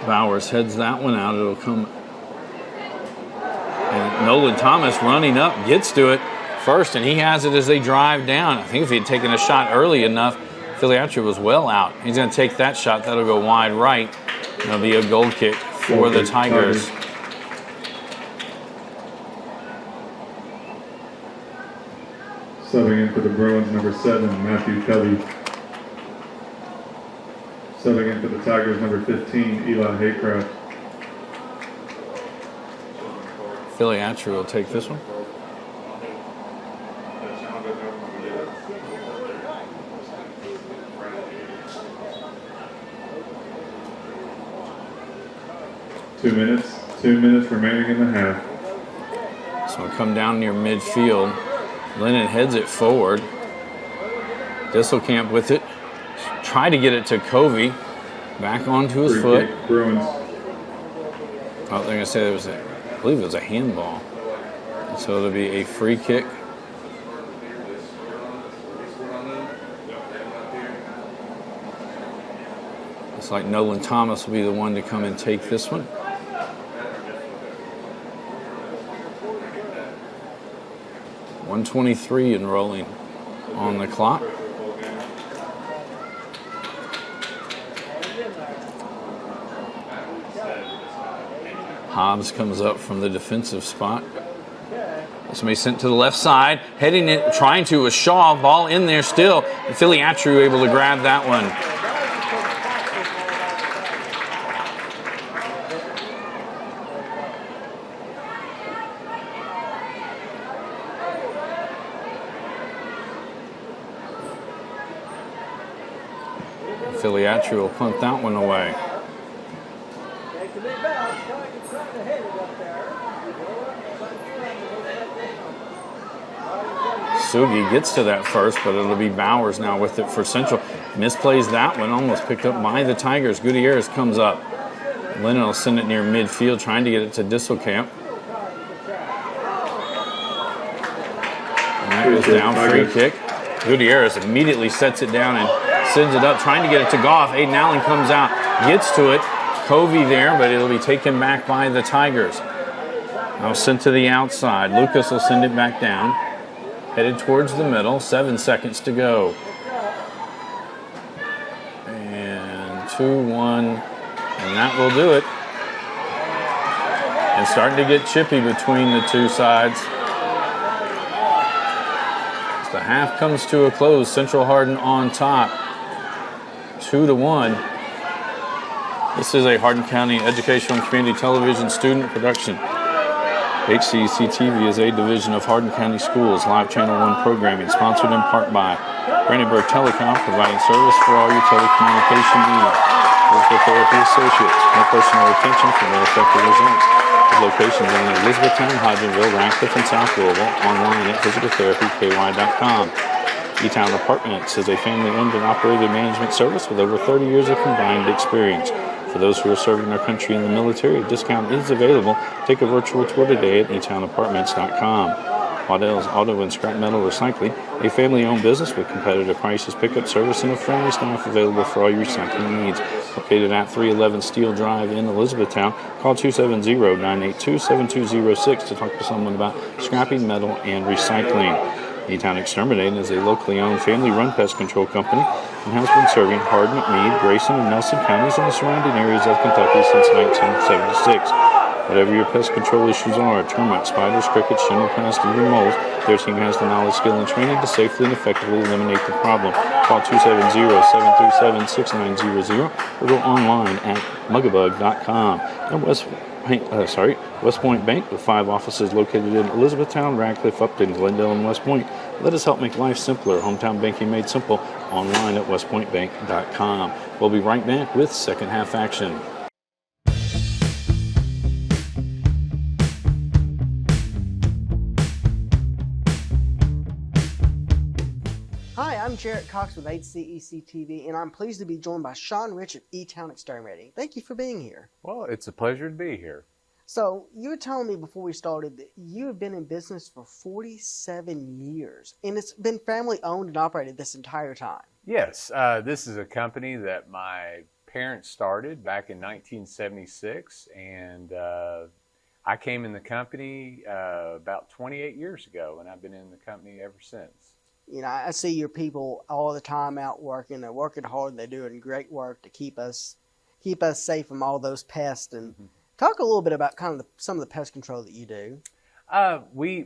Speaker 1: Bowers heads that one out. It'll come. And Nolan Thomas running up, gets to it first, and he has it as they drive down. I think if he had taken a shot early enough, Filiatru was well out. He's going to take that shot. That'll go wide right. It'll be a goal kick for the Tigers.
Speaker 2: Subbing in for the Bruins, number 7, Matthew Covey. Subbing in for the Tigers, number 15, Eli Haycraft.
Speaker 1: Filiatru will take this one.
Speaker 2: Two minutes remaining in the half.
Speaker 1: So it'll come down near midfield. Lennon heads it forward. Disselkamp with it. Try to get it to Covey. Back onto his foot.
Speaker 2: Bruins.
Speaker 1: Oh, they're going to say there was I believe it was a handball. So it'll be a free kick. Looks like Nolan Thomas will be the one to come and take this one. .123 and rolling on the clock. Hobbs comes up from the defensive spot. This may be sent to the left side, heading it, trying to with Shaw, ball in there still. And Philly Atru able to grab that one. Philly Atru will punt that one away. Sugi gets to that first, but it'll be Bowers now with it for Central. Misplays that one, almost picked up by the Tigers. Gutierrez comes up. Lennon will send it near midfield, trying to get it to Disselkamp. And that goes down, free kick. Gutierrez immediately sets it down and sends it up, trying to get it to Goff. Aiden Allen comes out, gets to it. Covey there, but it'll be taken back by the Tigers. Now sent to the outside. Lucas will send it back down. Headed towards the middle, 7 seconds to go. And 2-1, and that will do it. And starting to get chippy between the two sides. As the half comes to a close, Central Hardin on top, 2-1. This is a Hardin County Educational and Community Television student production. HCEC-TV is a division of Hardin County Schools live Channel 1 programming, sponsored in part by Brandenburg Telecom, providing service for all your telecommunication needs. Physical Therapy Associates, more personal attention for more effective results. With locations in Elizabethtown, Hodgenville, Radcliffe, and South Louisville, online at physicaltherapyky.com. E-Town Apartments is a family-owned and operated management service with over 30 years of combined experience. For those who are serving our country in the military, a discount is available. Take a virtual tour today at etownapartments.com. Waddell's Auto and Scrap Metal Recycling, a family-owned business with competitive prices, pickup service, and a friendly staff available for all your recycling needs. Located at 311 Steel Drive in Elizabethtown, call 270-982-7206 to talk to someone about scrapping metal and recycling. E-Town Exterminating is a locally owned, family-run pest control company and has been serving Hardin, Meade, Grayson, and Nelson counties and the surrounding areas of Kentucky since 1976. Whatever your pest control issues are, termites, spiders, crickets, general pests, even moles, their team has the knowledge, skill, and training to safely and effectively eliminate the problem. Call 270-737-6900 or go online at mugabug.com. And West Point Bank, with 5 offices located in Elizabethtown, Radcliffe, Upton, Glendale, and West Point. Let us help make life simpler. Hometown banking made simple. Online at westpointbank.com. We'll be right back with second half action.
Speaker 3: Hi, I'm Jarrett Cox with HCEC-TV, and I'm pleased to be joined by Sean Rich of E-Town Exterminating. Thank you for being here.
Speaker 4: Well, it's a pleasure to be here.
Speaker 3: So, you were telling me before we started that you have been in business for 47 years, and it's been family-owned and operated this entire time.
Speaker 4: Yes, this is a company that my parents started back in 1976, and I came in the company about 28 years ago, and I've been in the company ever since.
Speaker 3: You know, I see your people all the time out working. They're working hard, and they're doing great work to keep us safe from all those pests. And talk a little bit about kind of some of the pest control that you do.
Speaker 4: We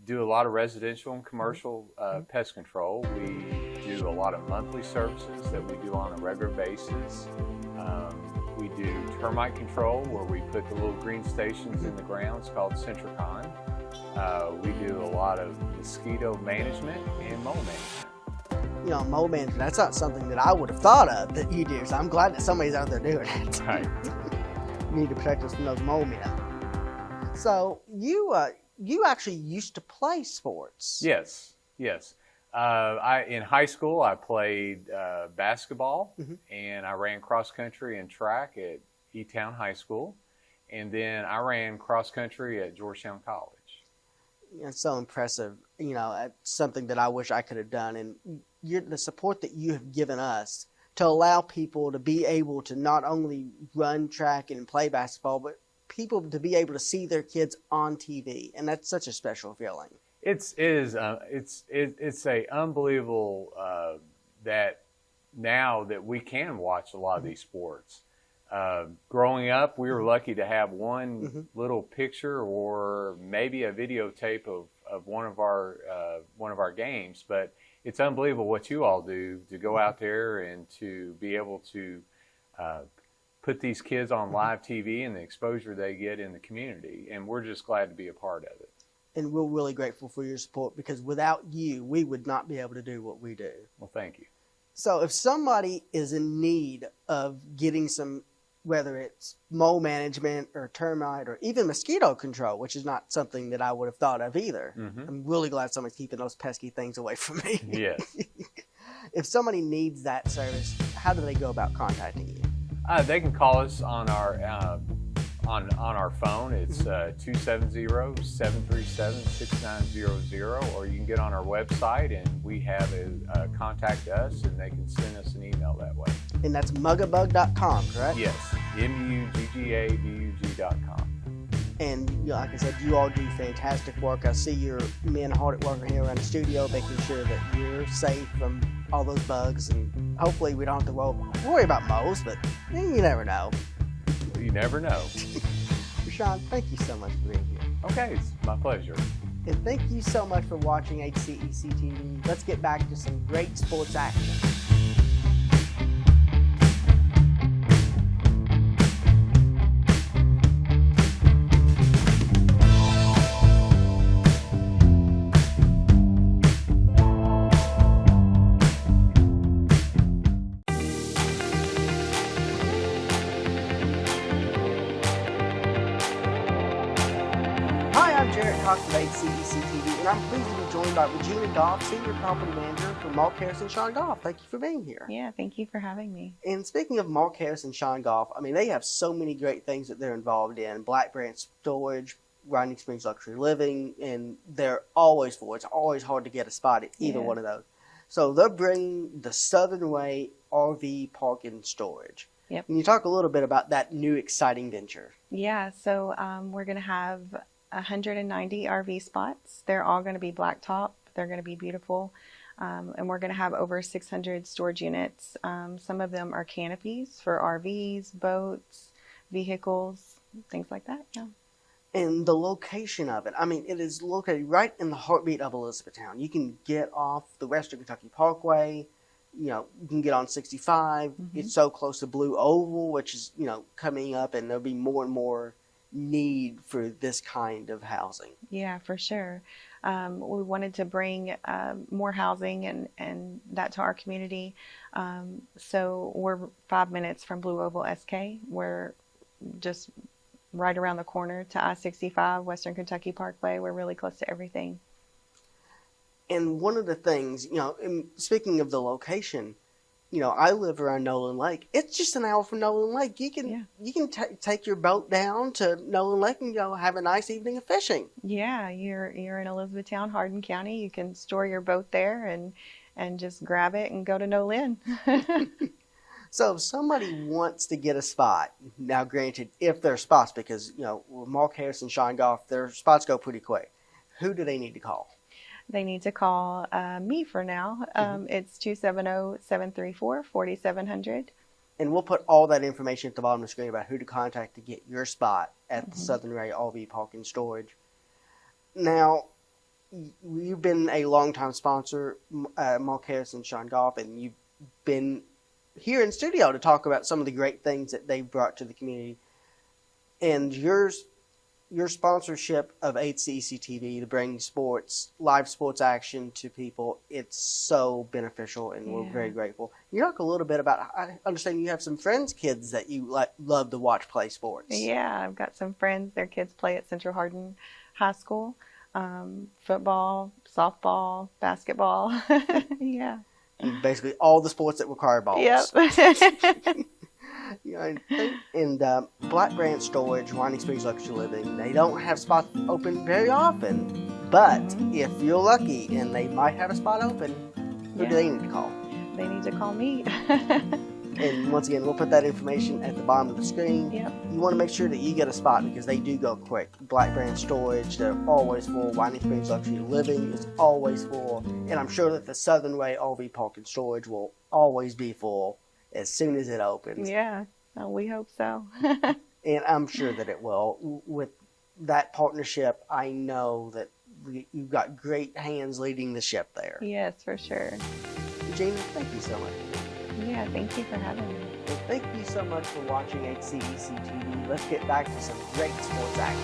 Speaker 4: do a lot of residential and commercial pest control. We do a lot of monthly services that we do on a regular basis. We do termite control, where we put the little green stations in the ground. It's called Centricon. We do a lot of mosquito management and mole management.
Speaker 3: You know, mole management, that's not something that I would have thought of that you do, so I'm glad that somebody's out there doing it.
Speaker 4: Right.
Speaker 3: You need to protect us from those mole men. So you actually used to play sports.
Speaker 4: Yes, yes. In high school, I played basketball, and I ran cross country and track at E-Town High School, and then I ran cross country at Georgetown College.
Speaker 3: It's so impressive. It's something that I wish I could have done. And the support that you have given us to allow people to be able to not only run track and play basketball, but people to be able to see their kids on TV, and that's such a special feeling.
Speaker 4: It's a unbelievable that now that we can watch a lot of these sports. Growing up, we were lucky to have one little picture or maybe a videotape of one of our games, but it's unbelievable what you all do to go out there and to be able to put these kids on live TV and the exposure they get in the community, and we're just glad to be a part of it.
Speaker 3: And we're really grateful for your support, because without you, we would not be able to do what we do.
Speaker 4: Well, thank you.
Speaker 3: So if somebody is in need of getting some, whether it's mold management or termite or even mosquito control, which is not something that I would have thought of either. I'm really glad somebody's keeping those pesky things away from me.
Speaker 4: Yes.
Speaker 3: If somebody needs that service, how do they go about contacting you?
Speaker 4: They can call us on our phone. It's 270-737-6900, or you can get on our website and we have a contact us, and they can send us an email that way.
Speaker 3: And that's muggabug.com, correct?
Speaker 4: Yes, muggabug.com.
Speaker 3: And like I said, you all do fantastic work. I see your men hard at work here around the studio, making sure that you're safe from all those bugs, and hopefully we don't have to worry about moles, but you never know.
Speaker 4: You never know.
Speaker 3: Rashawn, thank you so much for being here.
Speaker 4: Okay, it's my pleasure.
Speaker 3: And thank you so much for watching HCEC-TV. Let's get back to some great sports action. Of HCEC-TV, and I'm pleased to be joined by Regina Goff, Senior Property Manager for Mark Harris and Sean Goff. Thank you for being here.
Speaker 5: Yeah, thank you for having me.
Speaker 3: And speaking of Mark Harris and Sean Goff, I mean, they have so many great things that they're involved in. Black Branch Storage, Grinding Springs Luxury Living, and they're always full. It's always hard to get a spot at either one of those. So they're bringing the Southern Way RV Park and Storage.
Speaker 5: Yep.
Speaker 3: Can you talk a little bit about that new exciting venture?
Speaker 5: Yeah, so we're going to have 190 RV spots. They're all going to be blacktop. They're going to be beautiful. And we're going to have over 600 storage units. Some of them are canopies for RVs, boats, vehicles, things like that. Yeah.
Speaker 3: And the location of it, I mean, it is located right in the heartbeat of Elizabethtown. You can get off the Western Kentucky Parkway. You can get on 65. It's so close to Blue Oval, which is, coming up, and there'll be more and more need for this kind of housing.
Speaker 5: Yeah, for sure. We wanted to bring more housing and that to our community. So we're 5 minutes from Blue Oval SK. We're just right around the corner to I-65, Western Kentucky Parkway. We're really close to everything.
Speaker 3: And one of the things, speaking of the location, I live around Nolan Lake. It's just an hour from Nolan Lake. You can take your boat down to Nolan Lake and go have a nice evening of fishing.
Speaker 5: Yeah, you're in Elizabethtown, Hardin County. You can store your boat there and just grab it and go to Nolan.
Speaker 3: So if somebody wants to get a spot, now granted, if there are spots, because Mark Harris and Sean Goff, their spots go pretty quick. Who do they need to call?
Speaker 5: They need to call me for now. It's 270-734-4700.
Speaker 3: And we'll put all that information at the bottom of the screen about who to contact to get your spot at the Southern Ray RV Park and Storage. Now, you've been a longtime sponsor, Mark Harris and Sean Goff, and you've been here in studio to talk about some of the great things that they've brought to the community. And your sponsorship of HCEC-TV to bring live sports action to people, it's so beneficial, and we're very grateful. You talk a little bit about, I understand you have some friends' kids that you love to watch play sports.
Speaker 5: Yeah, I've got some friends. Their kids play at Central Hardin High School. Football, softball, basketball. Yeah.
Speaker 3: And basically all the sports that require balls.
Speaker 5: Yep.
Speaker 3: And Black Branch Storage, Winding Springs Luxury Living, they don't have spots open very often. But if you're lucky and they might have a spot open, who do they need to call?
Speaker 5: They need to call me.
Speaker 3: And once again, we'll put that information at the bottom of the screen.
Speaker 5: Yep.
Speaker 3: You want to make sure that you get a spot because they do go quick. Black Branch Storage, they're always full. Winding Springs Luxury Living is always full. And I'm sure that the Southern Way RV Park and Storage will always be full as soon as it opens.
Speaker 5: Yeah, we hope so.
Speaker 3: And I'm sure that it will. With that partnership, I know that you've got great hands leading the ship there.
Speaker 5: Yes, for sure.
Speaker 3: Gina, thank you so much.
Speaker 5: Yeah, thank you for having me.
Speaker 3: And thank you so much for watching HCEC-TV. Let's get back to some great sports action.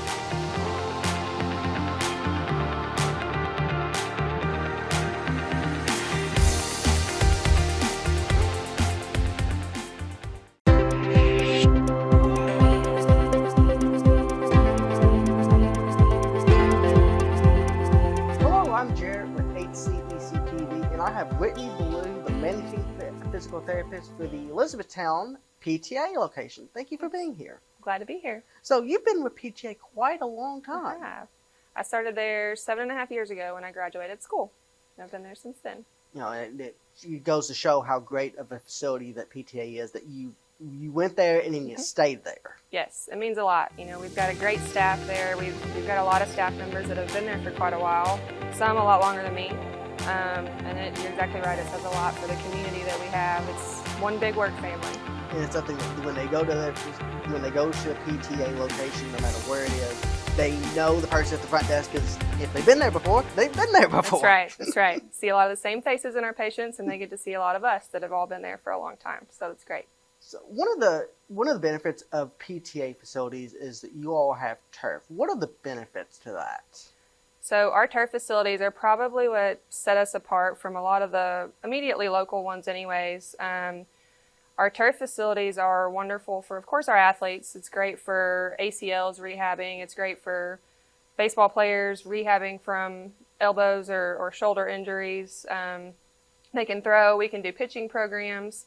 Speaker 3: Hello, I'm Jared with HCEC-TV, and I have Whitney Ballou, the managing physical therapist for the Elizabethtown PTA location. Thank you for being here.
Speaker 6: Glad to be here.
Speaker 3: So you've been with PTA quite a long time.
Speaker 6: I have. I started there 7.5 years ago when I graduated school. I've been there since then.
Speaker 3: You know, it goes to show how great of a facility that PTA is, that you went there and then you stayed there.
Speaker 6: Yes, it means a lot. You know, we've got a great staff there. We've got a lot of staff members that have been there for quite a while. Some a lot longer than me. And you're exactly right. It says a lot for the community that we have. It's one big work family.
Speaker 3: And it's something that when they go to a PTA location, no matter where it is, they know the person at the front desk, because if they've been there before, they've been there before.
Speaker 6: That's right. That's right. See a lot of the same faces in our patients, and they get to see a lot of us that have all been there for a long time. So it's great.
Speaker 3: So one of the benefits of PTA facilities is that you all have turf. What are the benefits to that?
Speaker 6: So our turf facilities are probably what set us apart from a lot of the immediately local ones anyways. Our turf facilities are wonderful for, of course, our athletes. It's great for ACLs rehabbing. It's great for baseball players rehabbing from elbows or shoulder injuries. They can throw. We can do pitching programs.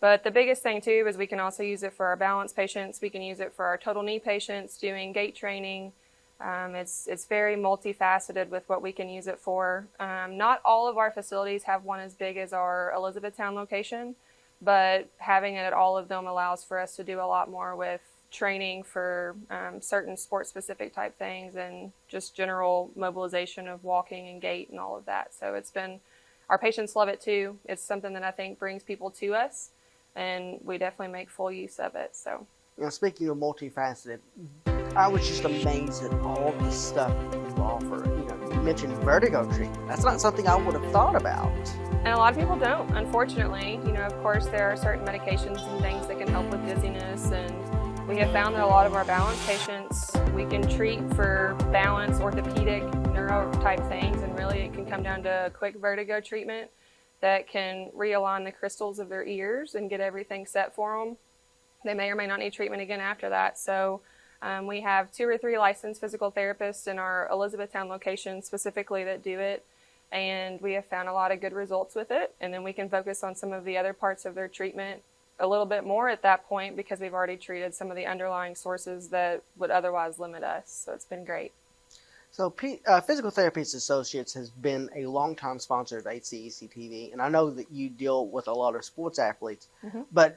Speaker 6: But the biggest thing, too, is we can also use it for our balance patients. We can use it for our total knee patients doing gait training. It's very multifaceted with what we can use it for. Not all of our facilities have one as big as our Elizabethtown location, but having it at all of them allows for us to do a lot more with training for certain sport-specific type things and just general mobilization of walking and gait and all of that. So our patients love it too. It's something that I think brings people to us, and we definitely make full use of it. So,
Speaker 3: you know, speaking of multifaceted, I was just amazed at all the stuff that you offer. You know, you mentioned vertigo treatment. That's not something I would have thought about.
Speaker 6: And a lot of people don't, unfortunately. You know, of course, there are certain medications and things that can help with dizziness, and we have found that a lot of our balance patients, we can treat for balance, orthopedic, neuro type things, and really it can come down to a quick vertigo treatment that can realign the crystals of their ears and get everything set for them. They may or may not need treatment again after that. So we have 2 or 3 licensed physical therapists in our Elizabethtown location specifically that do it, and we have found a lot of good results with it. And then we can focus on some of the other parts of their treatment a little bit more at that point because we've already treated some of the underlying sources that would otherwise limit us. So it's been great.
Speaker 3: So Physical Therapists Associates has been a longtime sponsor of HCEC-TV, and I know that you deal with a lot of sports athletes, but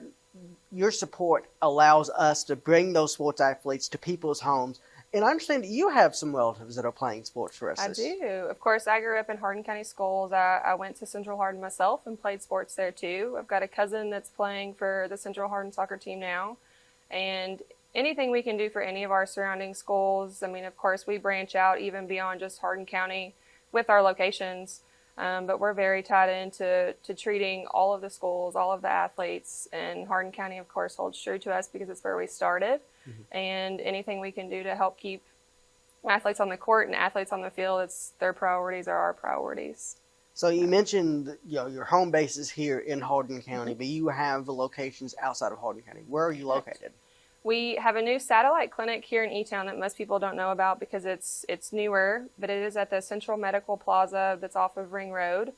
Speaker 3: your support allows us to bring those sports athletes to people's homes. And I understand that you have some relatives that are playing sports for us.
Speaker 6: I do. Of course, I grew up in Hardin County Schools. I went to Central Hardin myself and played sports there too. I've got a cousin that's playing for the Central Hardin soccer team now. And anything we can do for any of our surrounding schools, I mean, of course, we branch out even beyond just Hardin County with our locations. But we're very tied into treating all of the schools, all of the athletes, and Hardin County, of course, holds true to us because it's where we started. And anything we can do to help keep athletes on the court and athletes on the field, it's their priorities are our priorities.
Speaker 3: So you mentioned, your home base is here in Hardin County, but you have locations outside of Hardin County. Where are you located?
Speaker 6: We have a new satellite clinic here in E-Town that most people don't know about because it's newer, but it is at the Central Medical Plaza that's off of Ring Road.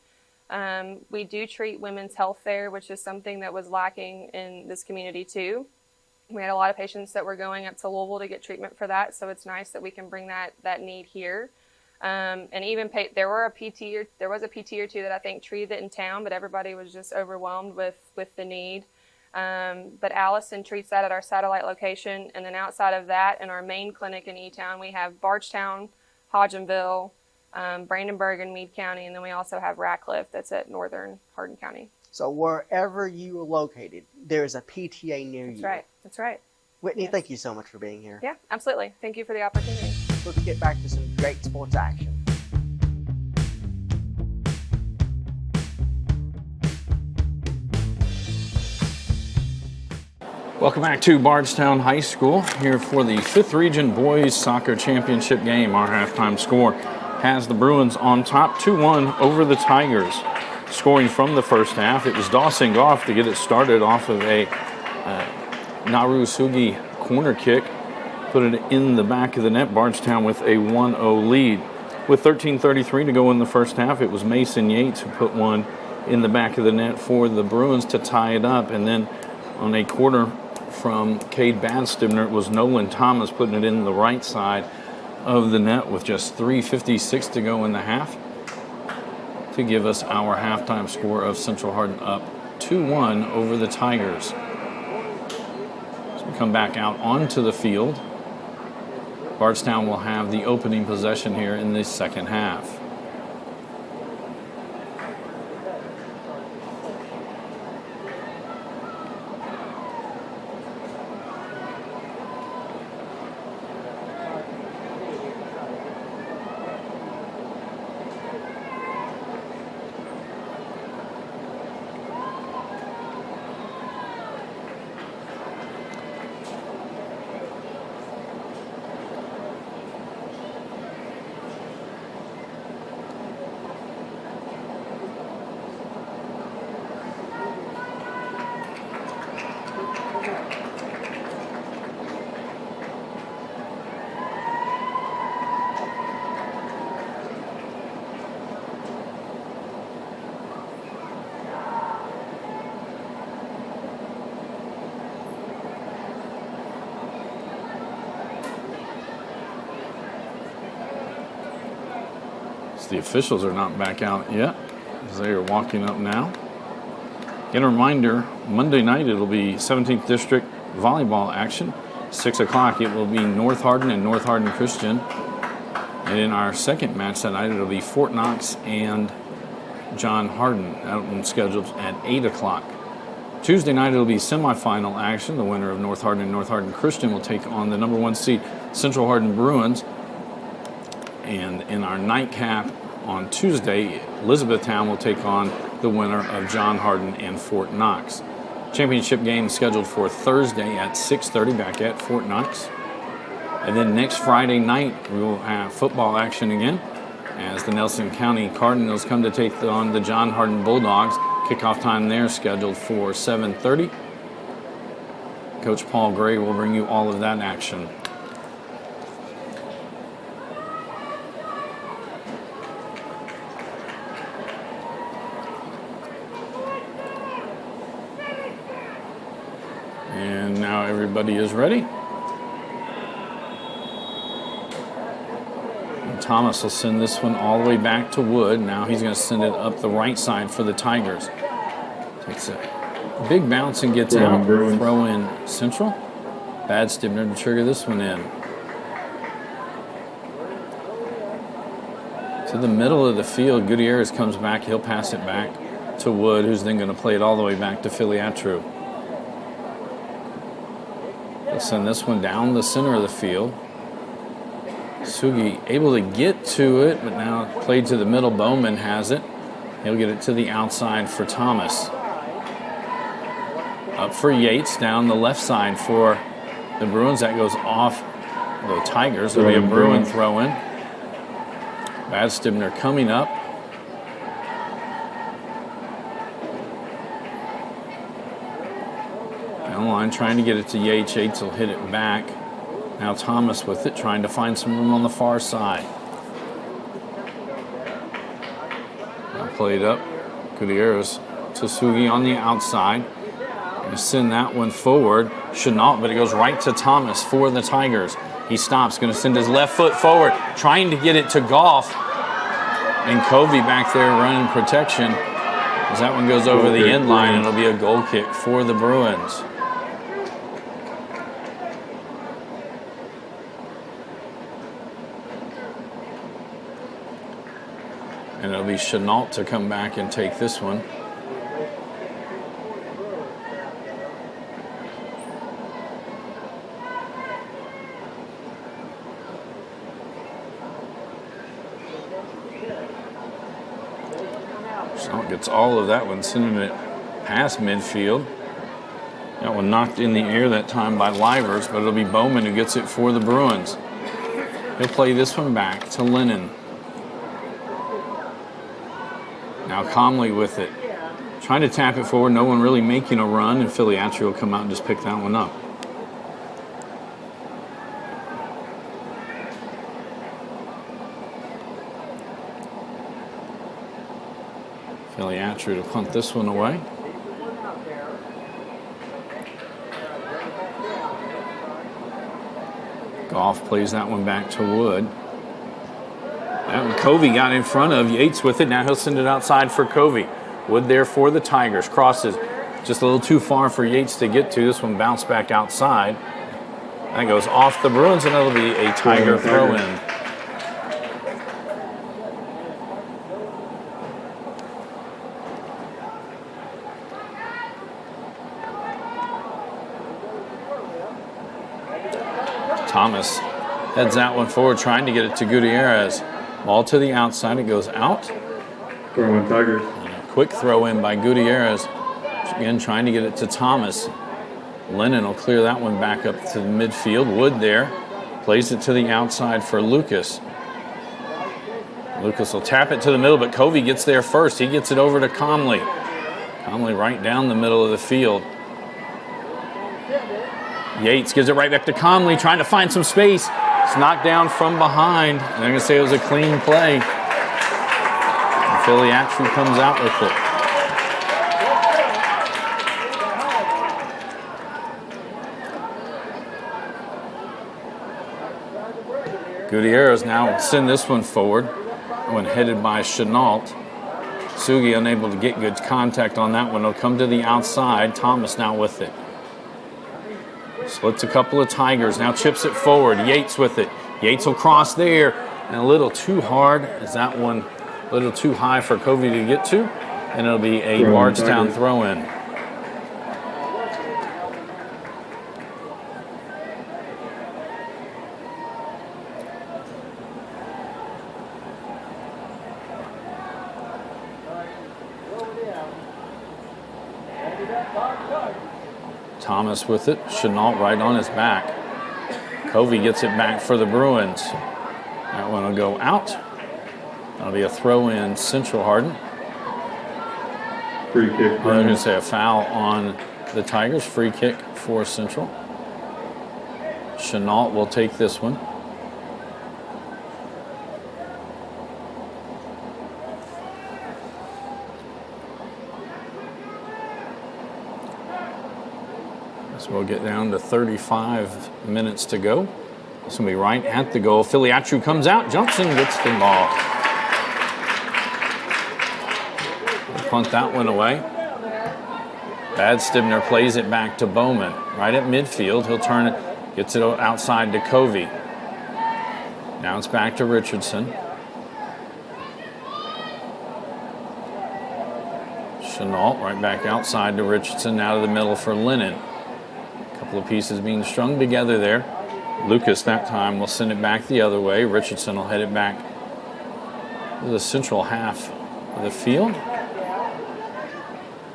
Speaker 6: We do treat women's health there, which is something that was lacking in this community too. We had a lot of patients that were going up to Louisville to get treatment for that, so it's nice that we can bring that need here. And even there was a PT or two that I think treated it in town, but everybody was just overwhelmed with the need. But Allison treats that at our satellite location, and then outside of that, in our main clinic in E-Town, we have Bardstown, Hodgenville, Brandenburg and Meade County, and then we also have Ratcliffe that's at northern Hardin County.
Speaker 3: So wherever you are located, there's a PTA near you.
Speaker 6: That's right.
Speaker 3: Whitney,
Speaker 6: Yes.
Speaker 3: thank you so much for being here.
Speaker 6: Yeah, absolutely. Thank you for the opportunity.
Speaker 3: Let's get back to some great sports action.
Speaker 1: Welcome back to Bardstown High School here for the 5th Region Boys Soccer Championship game. Our halftime score has the Bruins on top 2-1 over the Tigers. Scoring from the first half, it was Dawson Goff to get it started off of a Naru Sugi corner kick. Put it in the back of the net. Bardstown with a 1-0 lead. With 13:33 to go in the first half, it was Mason Yates who put one in the back of the net for the Bruins to tie it up. And then on a corner from Cade Bardstown, it was Nolan Thomas putting it in the right side of the net with just 3:56 to go in the half to give us our halftime score of Central Hardin up 2-1 over the Tigers. So we come back out onto the field. Bardstown will have the opening possession here in the second half. The officials are not back out yet as they are walking up now. Again, a reminder, Monday night it'll be 17th District volleyball action. 6 o'clock it will be North Hardin and North Hardin Christian. And in our second match that night it'll be Fort Knox and John Hardin. That one's scheduled at 8 o'clock. Tuesday night it'll be semifinal action. The winner of North Hardin and North Hardin Christian will take on the number 1 seed Central Hardin Bruins. And in our nightcap on Tuesday, Elizabethtown will take on the winner of John Hardin and Fort Knox. Championship game scheduled for Thursday at 6:30 back at Fort Knox. And then next Friday night, we will have football action again as the Nelson County Cardinals come to take on the John Hardin Bulldogs. Kickoff time there scheduled for 7:30. Coach Paul Gray will bring you all of that action. And now everybody is ready. And Thomas will send this one all the way back to Wood. Now he's going to send it up the right side for the Tigers. Takes a big bounce and gets out. Throw in Central. Bardstown to trigger this one in. To the middle of the field, Gutierrez comes back. He'll pass it back to Wood, who's then going to play it all the way back to Filiatru. They'll send this one down the center of the field. Sugi able to get to it, but now played to the middle. Bowman has it. He'll get it to the outside for Thomas. Up for Yates, down the left side for the Bruins. That goes off The Tigers. It'll be a Bruin throw in. Bardstown coming up. Down the line, trying to get it to Yates. Yates will hit it back. Now Thomas with it, trying to find some room on the far side. Now played up. Gutierrez to Sugi on the outside. Going to send that one forward. Chenault, but it goes right to Thomas for the Tigers. He stops, going to send his left foot forward, trying to get it to Goff. And Covey back there running protection. As that one goes over the end line, it'll be a goal kick for the Bruins. And it'll be Chenault to come back and take this one. Chenault gets all of that one, sending it past midfield. That one knocked in the air that time by Livers, but it'll be Bowman who gets it for the Bruins. He'll play this one back to Lennon. Now Comley with it. Trying to tap it forward, no one really making a run, and Filiatri will come out and just pick that one up. Filiatri to punt this one away. Goff plays that one back to Wood. That one Covey got in front of Yates with it. Now he'll send it outside for Covey. Wood there for the Tigers. Crosses just a little too far for Yates to get to. This one bounced back outside. That goes off the Bruins, and it'll be a Tiger throw-in. Thomas heads that one forward, trying to get it to Gutierrez. Ball to the outside, it goes out.
Speaker 2: Throw in Tigers.
Speaker 1: Quick throw in by Gutierrez. Again, trying to get it to Thomas. Lennon will clear that one back up to the midfield. Wood there. Plays it to the outside for Lucas. Lucas will tap it to the middle, but Covey gets there first. He gets it over to Comley. Comley right down the middle of the field. Yates gives it right back to Comley, trying to find some space. It's knocked down from behind. And I'm going to say it was a clean play. And Filiatri comes out with it. Gutierrez now send this one forward. One headed by Chenault. Sugi unable to get good contact on that one. It'll come to the outside. Thomas now with it. Splits a couple of Tigers. Now chips it forward. Yates with it. Yates will cross there. And a little too hard. Is that one a little too high for Covey to get to? And it'll be a Bardstown throw-in. Thomas with it. Chenault right on his back. Covey gets it back for the Bruins. That one will go out. That'll be a throw-in Central Hardin.
Speaker 2: Free kick.
Speaker 1: I'm going to say a foul on the Tigers. Free kick for Central. Chenault will take this one. So we'll get down to 35 minutes to go. This will be right at the goal. Filiatri comes out. Johnson gets the ball. We'll punt that one away. Bardstown plays it back to Bowman. Right at midfield. He'll turn it. Gets it outside to Covey. Now it's back to Richardson. Chenault right back outside to Richardson. Now to the middle for Lennon. Couple of pieces being strung together there. Lucas that time will send it back the other way. Richardson will head it back to the central half of the field.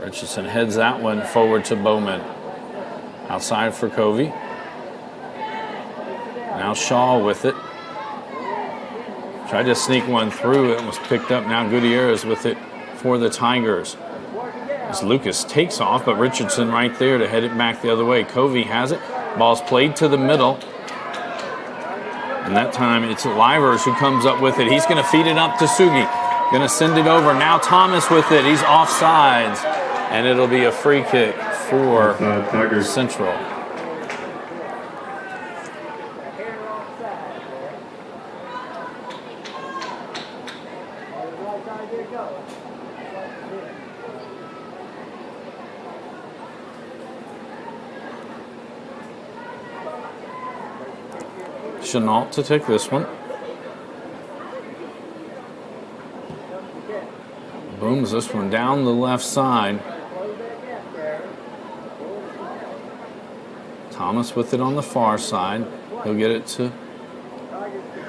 Speaker 1: Richardson heads that one forward to Bowman. Outside for Covey. Now Shaw with it. Tried to sneak one through. It was picked up. Now Gutierrez with it for the Tigers. As Lucas takes off, but Richardson right there to head it back the other way. Covey has it. Ball's played to the middle. And that time it's Livers who comes up with it. He's going to feed it up to Sugi. Going to send it over. Now Thomas with it. He's offsides. And it'll be a free kick for Central. Chenault to take this one. Booms this one down the left side. Thomas with it on the far side. He'll get it to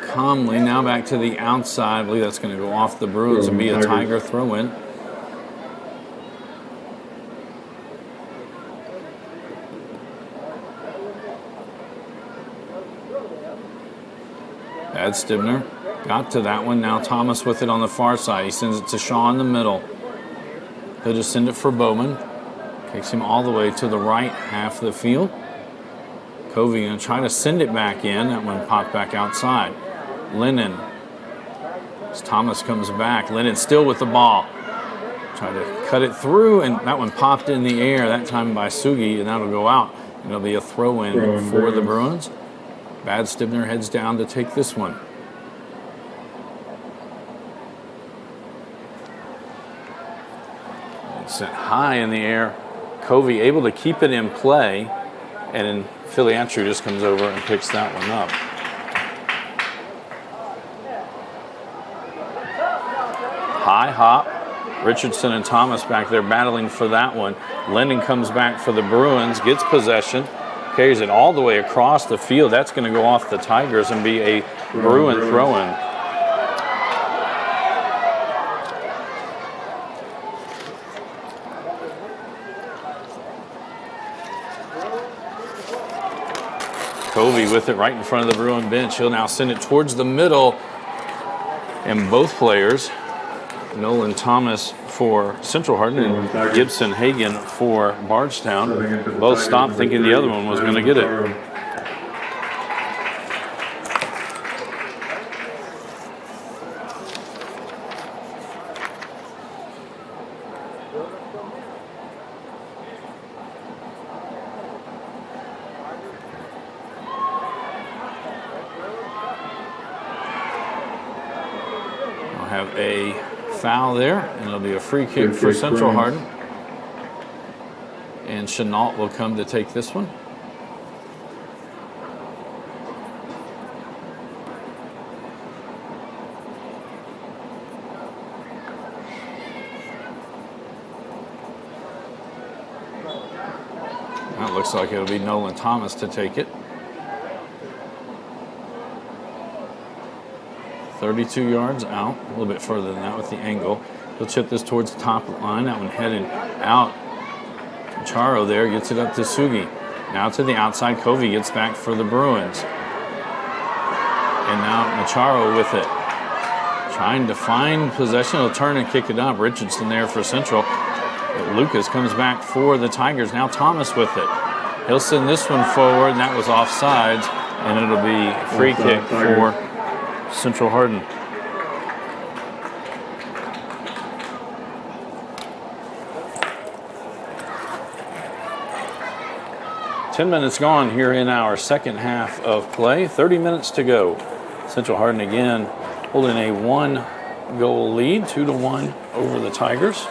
Speaker 1: Comley. Now back to the outside. I believe that's going to go off the Bruins and be a Tiger throw-in. Bad Stibner got to that one. Now Thomas with it on the far side. He sends it to Shaw in the middle. He'll just send it for Bowman. Takes him all the way to the right half of the field. Covey going to try to send it back in. That one popped back outside. Lennon. As Thomas comes back. Lennon still with the ball. Try to cut it through, and that one popped in the air, that time by Sugi, and that'll go out. And it'll be a throw-in for the Bruins. Bad Stibner heads down to take this one. It's sent high in the air. Covey able to keep it in play, and then Filiatru just comes over and picks that one up. High hop. Richardson and Thomas back there battling for that one. Lennon comes back for the Bruins, gets possession, carries it all the way across the field. That's going to go off the Tigers and be a Bruin throw-in. Covey with it right in front of the Bruin bench. He'll now send it towards the middle. And both players, Nolan Thomas for Central Hardin and Gibson Hagan for Bardstown, both stopped thinking the other one was going to get it. I'll have a foul there, and it'll be a free kick for Central Hardin. And Chenault will come to take this one. That looks like it'll be Nolan Thomas to take it. 32 yards out, a little bit further than that with the angle. He'll chip this towards the top line. That one heading out. Charo there gets it up to Sugi. Now to the outside. Covey gets back for the Bruins. And now Macharo with it. Trying to find possession. He'll turn and kick it up. Richardson there for Central. But Lucas comes back for the Tigers. Now Thomas with it. He'll send this one forward, and that was offsides. And it'll be free kick for Central Hardin. Ten minutes gone here in our second half of play. 30 minutes to go. Central Hardin again holding a 1-goal lead, 2-1 over the Tigers.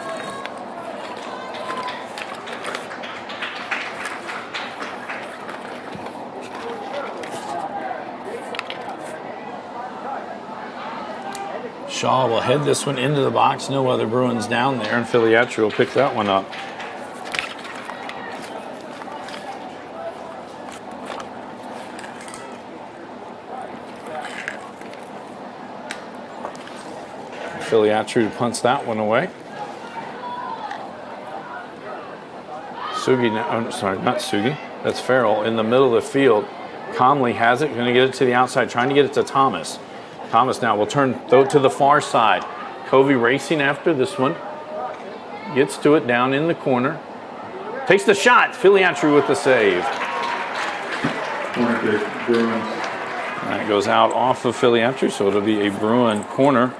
Speaker 1: Shaw will head this one into the box. No other Bruins down there, and Filiatru will pick that one up. Filiatru punts that one away. Sugi, oh, sorry, not Sugi. That's Farrell in the middle of the field. Conley has it, going to get it to the outside, trying to get it to Thomas. Thomas now will throw it to the far side. Covey racing after this one. Gets to it down in the corner. Takes the shot. Filiatru with the save.
Speaker 2: Corner kick, Bruins.
Speaker 1: That goes out off of Filiatru, so it'll be a Bruin corner.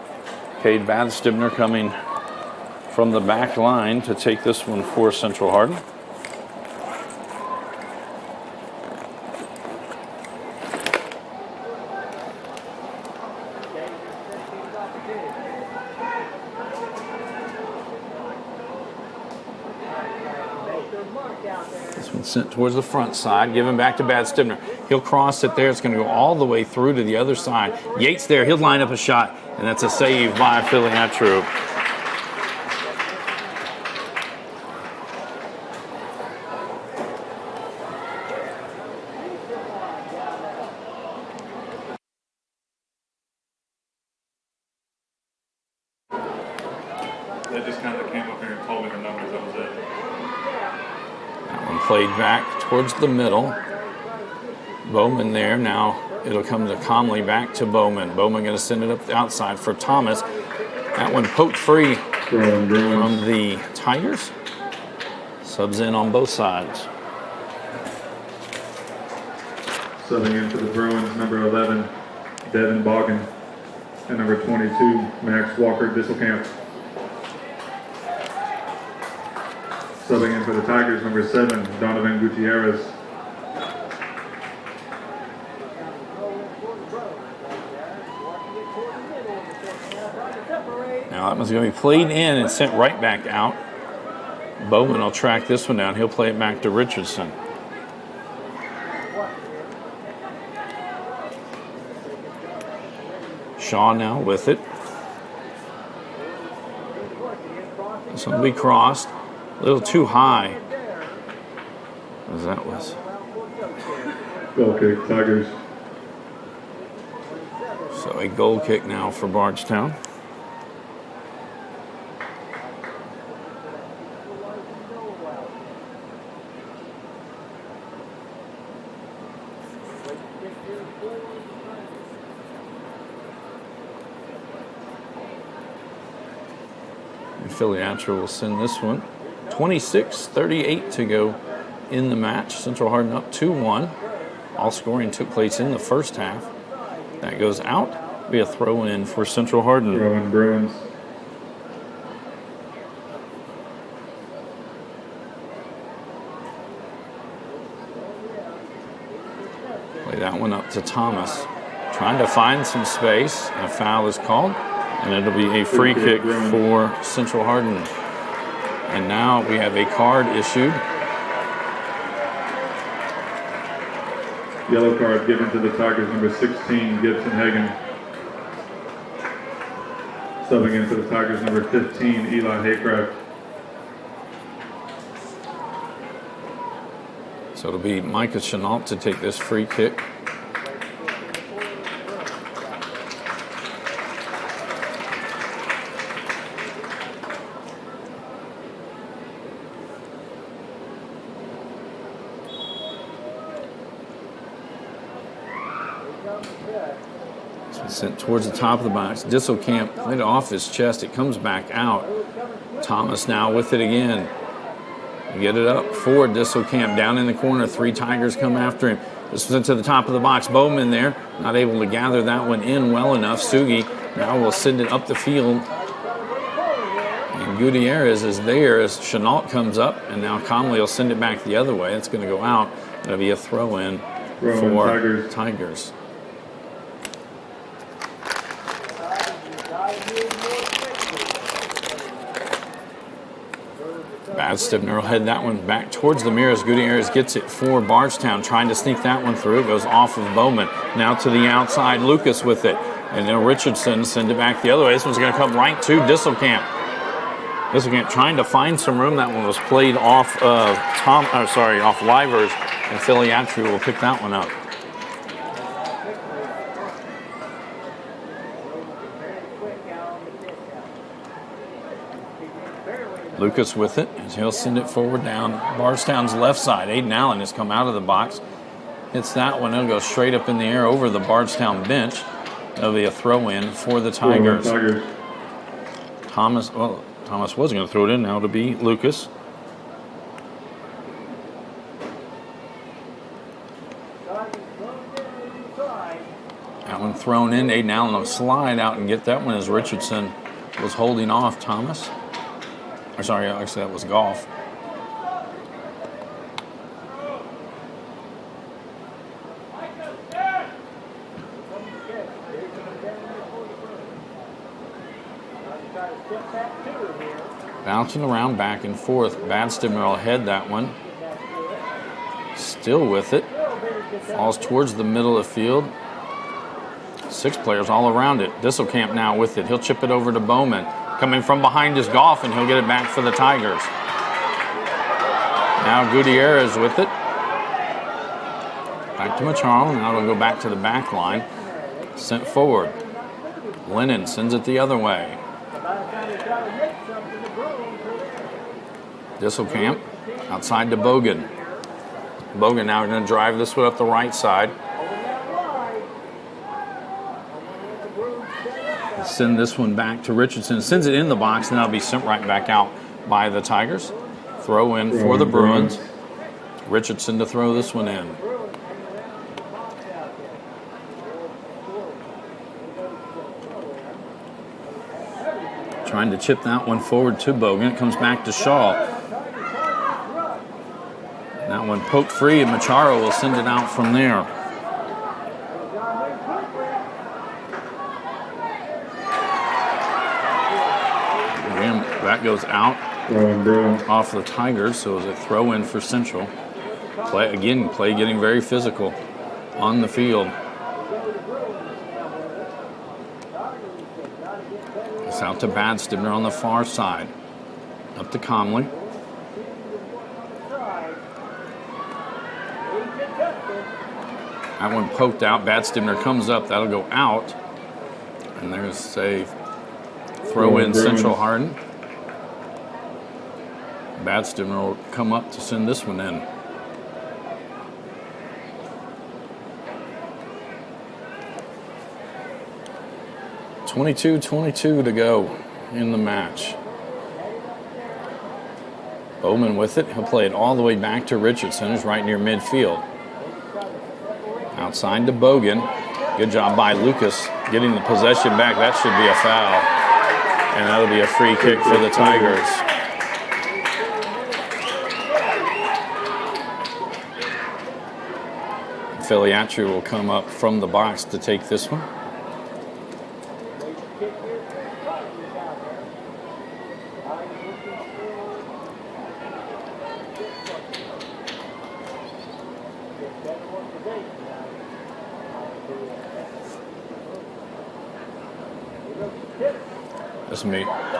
Speaker 1: Cade Badstibner coming from the back line to take this one for Central Hardin. This one's sent towards the front side, given back to Badstibner. He'll cross it there. It's going to go all the way through to the other side. Yates there. He'll line up a shot, and that's a save by Filiatru.
Speaker 2: They just kind of came up here and told me the numbers. That was it.
Speaker 1: That one played back towards the middle. Bowman there. Now it'll come to Conley, back to Bowman. Bowman going to send it up the outside for Thomas. That one poked free from the Tigers. Subs in on both sides.
Speaker 2: Subbing in for the Bruins, number 11, Devin Boggin, and number 22, Max Walker Disselkamp. Subbing in for the Tigers, number 7, Donovan Gutierrez.
Speaker 1: Now that one's going to be played in and sent right back out. Bowman will track this one down. He'll play it back to Richardson. Shaw now with it. This one will be crossed. A little too high. As that was.
Speaker 2: Goal kick, Tigers.
Speaker 1: So a goal kick now for Bardstown. And Filiatru will send this one. 26:38 to go in the match. Central Hardin up 2-1. All scoring took place in the first half. That goes out. Be a throw in for Central Hardin.
Speaker 2: Throw in Bruins.
Speaker 1: Play that one up to Thomas. Trying to find some space. A foul is called. And it'll be a free kick for Central Hardin. And now we have a card issued.
Speaker 2: Yellow card given to the Tigers, number 16, Gibson Hagan. Subbing in for the Tigers, number 15, Eli Haycraft.
Speaker 1: So it'll be Micah Chenault to take this free kick. Sent towards the top of the box. Disselkamp played it off his chest. It comes back out. Thomas now with it again. Get it up for Disselkamp down in the corner. 3 Tigers come after him. This was into the top of the box. Bowman there, not able to gather that one in well enough. Sugi now will send it up the field. And Gutierrez is there as Chenault comes up, and now Conley will send it back the other way. It's going to go out. That'll be a throw-in for Tigers. Badstibner will head that one back towards the mirrors. Gutierrez gets it for Bardstown, trying to sneak that one through. It goes off of Bowman. Now to the outside, Lucas with it. And then Richardson send it back the other way. This one's going to come right to Disselkamp. Disselkamp trying to find some room. That one was played off of off Livers, and Filiatru will pick that one up. Lucas with it, as he'll send it forward down Bardstown's left side. Aiden Allen has come out of the box. hits that one. It'll go straight up in the air over the Bardstown bench. That'll be a throw-in for the Tigers. Thomas was going to throw it in. Now to be Lucas. That one thrown in. Aiden Allen will slide out and get that one as Richardson was holding off Thomas. Or sorry, actually that was Goff. Bouncing around back and forth. Bardstown will head that one. Still with it. Falls towards the middle of the field. 6 players all around it. Disselkamp now with it. He'll chip it over to Bowman. Coming from behind is Goff, and he'll get it back for the Tigers. Now Gutierrez with it. Back to Macharo. Now it'll go back to the back line. Sent forward. Lennon sends it the other way. Disselkamp outside to Bogan. Bogan now going to drive this one up the right side. Send this one back to Richardson. Sends it in the box, and that'll be sent right back out by the Tigers. Throw in for the Bruins. Richardson to throw this one in. Trying to chip that one forward to Bogan. It comes back to Shaw. That one poked free, and Macharo will send it out from there. Again, that goes out off the Tigers, so it's a throw-in for Central. Play getting very physical on the field. It's out to Bardstown on the far side. Up to Comley. That one poked out. Bardstown comes up. That'll go out. And there's a throw in Central Hardin. Bardstown will come up to send this one in. .22 to go in the match. Bowman with it. He'll play it all the way back to Richardson, who's right near midfield. Outside to Bogan. Good job by Lucas getting the possession back. That should be a foul. And that'll be a free kick for the Tigers. Filiatri will come up from the box to take this one.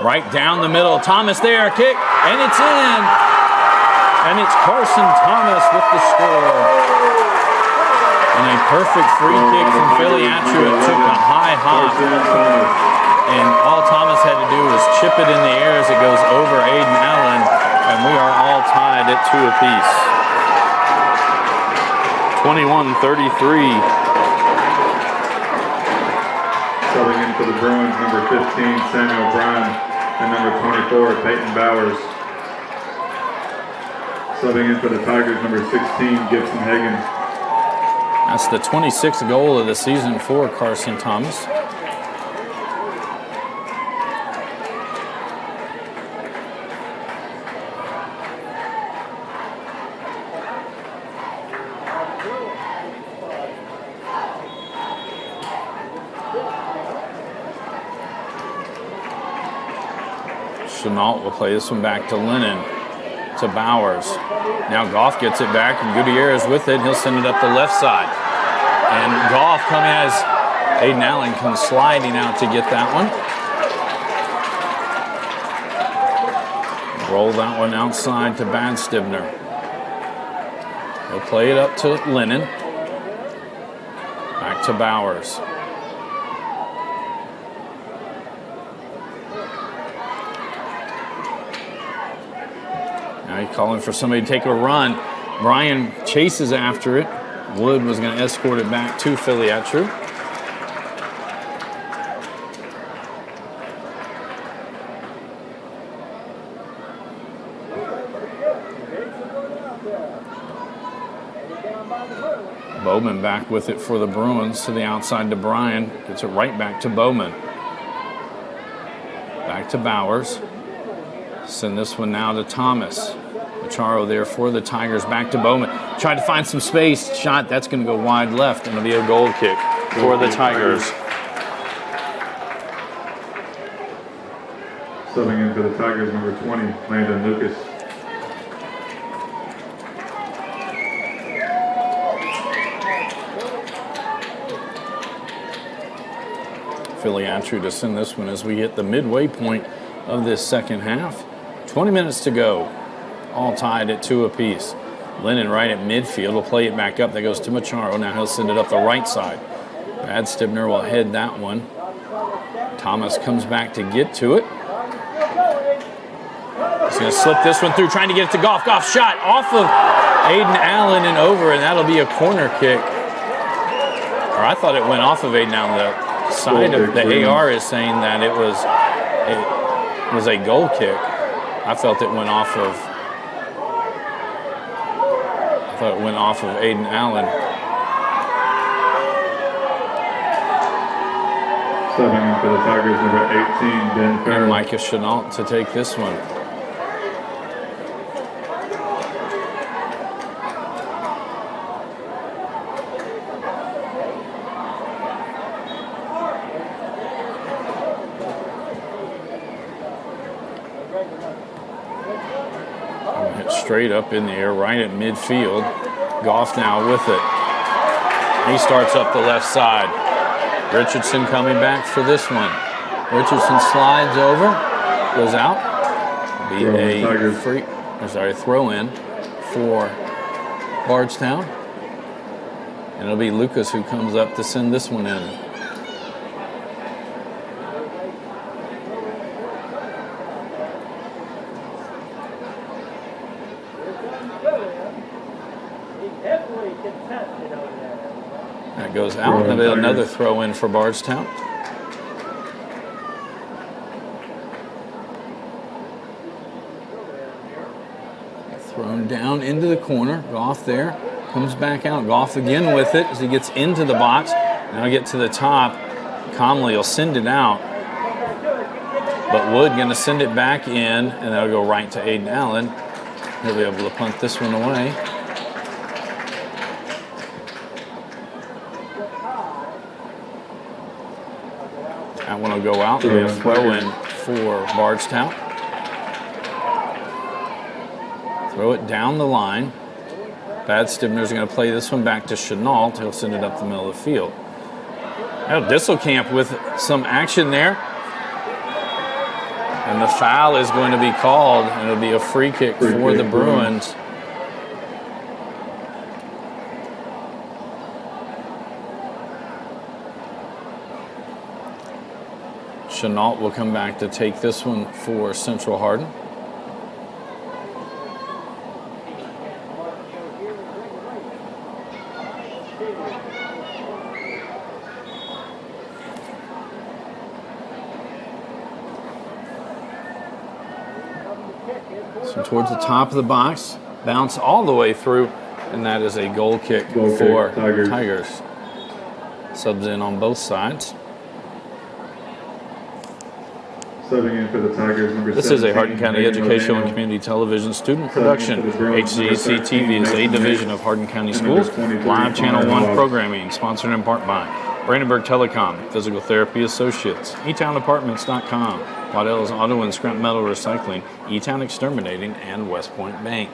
Speaker 1: Right down the middle. Thomas there, kick, and it's in. And it's Carson Thomas with the score. And a perfect free kick from Filiatri. It took a high hop. And all Thomas had to do was chip it in the air as it goes over Aiden Allen. And we are all tied at 2 apiece. 21-33.
Speaker 2: Subbing in for the Bruins, number 15, Samuel Brown, and number 24, Peyton Bowers. Subbing in for the Tigers, number 16, Gibson Higgins.
Speaker 1: That's the 26th goal of the season for Carson Thomas. Chenault will play this one back to Lennon, to Bowers. Now Goff gets it back, and Gutierrez with it. He'll send it up the left side. And Goff coming as Aiden Allen comes sliding out to get that one. Roll that one outside to Bardstown. He'll play it up to Lennon. Back to Bowers. Now he's calling for somebody to take a run. Bryan chases after it. Wood was going to escort it back to Filiatru. Bowman back with it for the Bruins to the outside to Bryan. Gets it right back to Bowman. Back to Bowers. Send this one now to Thomas. Macharo there for the Tigers. Back to Bowman. Tried to find some space. Shot. That's going to go wide left. And it'll be a goal kick for the Tigers.
Speaker 2: Subbing in for the Tigers, number 20, Landon Lucas.
Speaker 1: Filiatru to send this one as we hit the midway point of this second half. 20 minutes to go. All tied at 2 apiece. Lennon right at midfield will play it back up. That goes to Macharo. Now he'll send it up the right side. Bardstown will head that one. Thomas comes back to get to it. He's going to slip this one through, trying to get it to Goff. Goff shot off of Aiden Allen and over, and that'll be a corner kick. Or I thought it went off of Aiden Allen. The side of the AR is saying that it was a goal kick. I felt it went off of. I thought it went off of Aiden Allen.
Speaker 2: Subbing in for the Tigers, number 18, Ben
Speaker 1: And
Speaker 2: Farrell.
Speaker 1: Micah Chenault to take this one. Hit straight up in the air, right at midfield. Goff now with it. He starts up the left side. Richardson coming back for this one. Richardson slides over, goes out. Be a throw in for Bardstown. And it'll be Lucas who comes up to send this one in. That goes out, and there'll be another throw in for Bardstown. Thrown down into the corner. Goff there, comes back out. Goff again with it as he gets into the box. Now get to the top. Comley will send it out. But Wood going to send it back in, and that'll go right to Aiden Allen. He'll be able to punt this one away. That one will go out. There'll be a throw in for Bardstown. Throw it down the line. Bardstown's going to play this one back to Chenault. He'll send it up the middle of the field. Now Disselkamp with some action there. And the foul is going to be called, and it'll be a free kick for the Bruins. Chenault will come back to take this one for Central Hardin. So towards the top of the box, bounce all the way through, and that is a goal kick for Tigers. Subs in on both sides.
Speaker 2: Subbing in for the Tigers, number 17.
Speaker 1: This is a Hardin County Educational and Community Television student production. HCEC-TV is a division of Hardin County Schools. Live Channel 1 programming, sponsored in part by Brandenburg Telecom, Physical Therapy Associates, eTownApartments.com, Waddell's Auto and Scrap Metal Recycling, eTown Exterminating, and West Point Bank.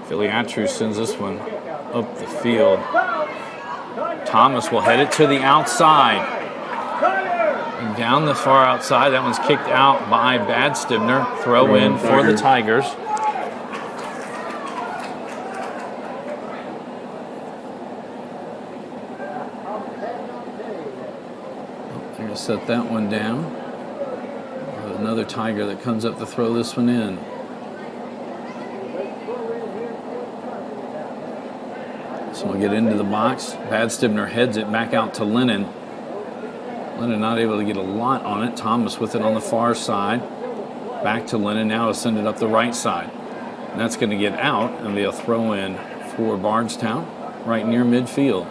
Speaker 1: Filiatru sends this one up the field. Thomas will head it to the outside. And down the far outside, that one's kicked out by Bardstown. Throw in for the Tigers. I'm going to set that one down. Another Tiger that comes up to throw this one in. Dawson will get into the box. Bardstown heads it back out to Lennon. Lennon not able to get a lot on it. Thomas with it on the far side. Back to Lennon. Now he'll send it up the right side. And that's going to get out and be a throw in for Bardstown right near midfield.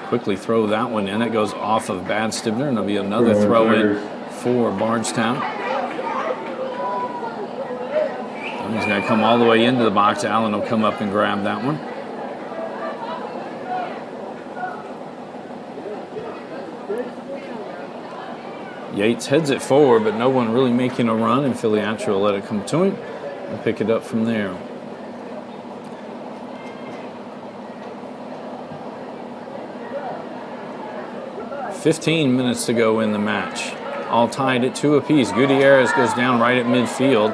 Speaker 1: Quickly throw that one in. It goes off of Bardstown, and there'll be another throw in for Bardstown. He's going to come all the way into the box. Allen will come up and grab that one. Yates heads it forward, but no one really making a run, and Filiatro will let it come to him and pick it up from there. "15 minutes to go in the match. All tied at 2 apiece. Gutierrez goes down right at midfield.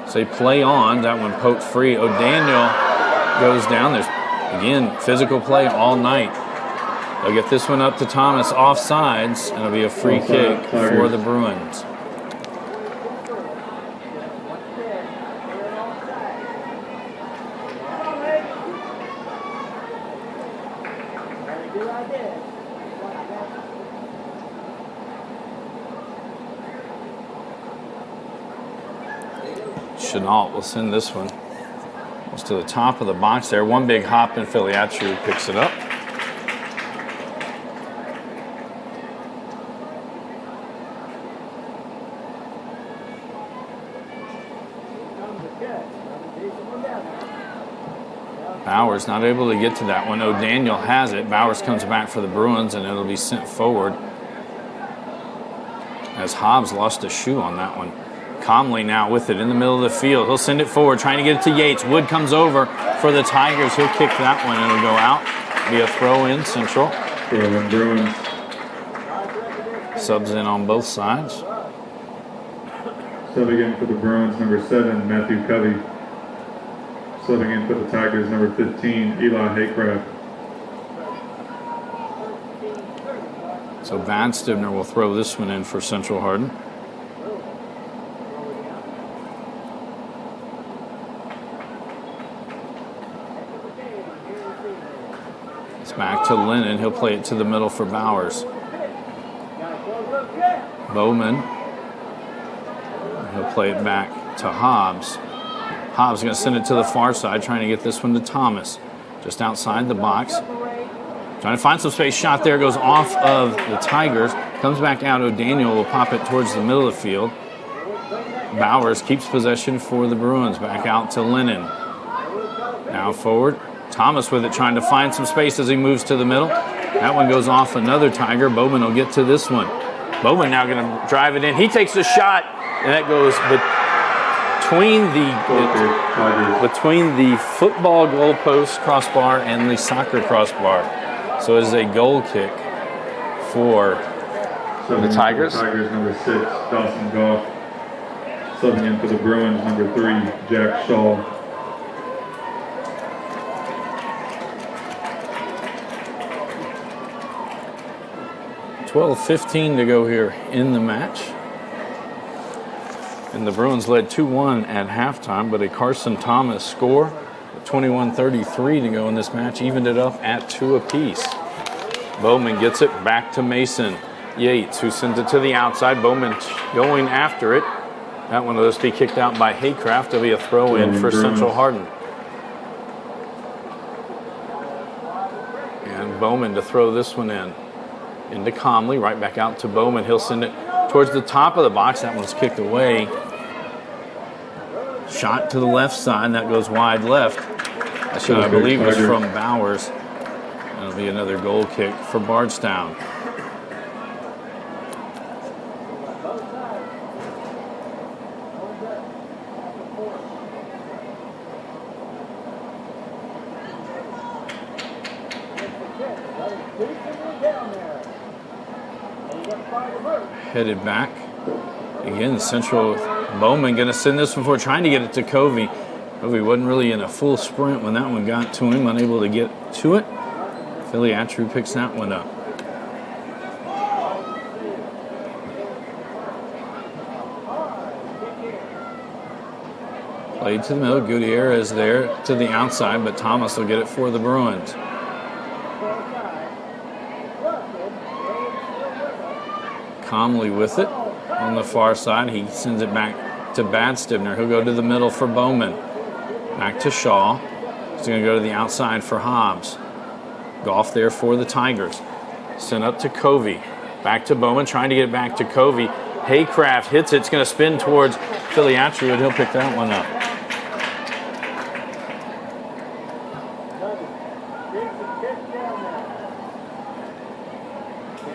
Speaker 1: Say play on. That one poked free. O'Daniel goes down. There's, again, physical play all night. They'll get this one up to Thomas offsides, and it'll be a free kick for the Bruins. Chenault will send this one. It's to the top of the box there. One big hop, and Filiatro picks it up. Bowers not able to get to that one. O'Daniel has it. Bowers comes back for the Bruins, and it'll be sent forward as Hobbs lost a shoe on that one. Comley now with it in the middle of the field. He'll send it forward, trying to get it to Yates. Wood comes over for the Tigers. He'll kick that one, and it'll go out. Be a throw-in Central.
Speaker 2: Throw-in Bruins.
Speaker 1: Subs in on both sides.
Speaker 2: Subbing in for the Bruins, number 7, Matthew Covey. Subbing in for the Tigers, number 15, Eli Haycraft.
Speaker 1: So Bardstown will throw this one in for Central Hardin. It's back to Lennon. He'll play it to the middle for Bowers. Bowman. He'll play it back to Hobbs. Hobbs going to send it to the far side, trying to get this one to Thomas. Just outside the box. Trying to find some space. Shot there, goes off of the Tigers. Comes back out. O'Daniel will pop it towards the middle of the field. Bowers keeps possession for the Bruins. Back out to Lennon. Now forward. Thomas with it, trying to find some space as he moves to the middle. That one goes off another Tiger. Bowman will get to this one. Bowman now going to drive it in. He takes a shot, and that goes between the football goalpost crossbar and the soccer crossbar. So it is a goal kick for the Tigers.
Speaker 2: Tigers, number 6, Dawson Goff. Subbing in for the Bruins, number 3, Jack Shaw.
Speaker 1: $12:15 to go here in the match. And the Bruins led 2-1 at halftime, but a Carson Thomas score, 21:33 to go in this match, evened it up at 2 apiece. Bowman gets it back to Mason. Yates, who sends it to the outside. Bowman going after it. That one will just be kicked out by Haycraft. It'll be a throw-in for Central Hardin. And Bowman to throw this one in. Into Comley, right back out to Bowman. He'll send it towards the top of the box. That one's kicked away. Shot to the left side. That goes wide left. That should, I believe, was from Bowers. That'll be another goal kick for Bardstown. Headed back. Again, Central. Bowman going to send this one forward, trying to get it to Covey. Covey wasn't really in a full sprint when that one got to him, unable to get to it. Filiatro picks that one up. Played to the middle. Gutierrez there to the outside, but Thomas will get it for the Bruins. Comley with it on the far side. He sends it back to Badstibner. He'll go to the middle for Bowman. Back to Shaw. He's going to go to the outside for Hobbs. Goff there for the Tigers. Sent up to Covey. Back to Bowman, trying to get it back to Covey. Haycraft hits it. It's going to spin towards Filiatru, and he'll pick that one up.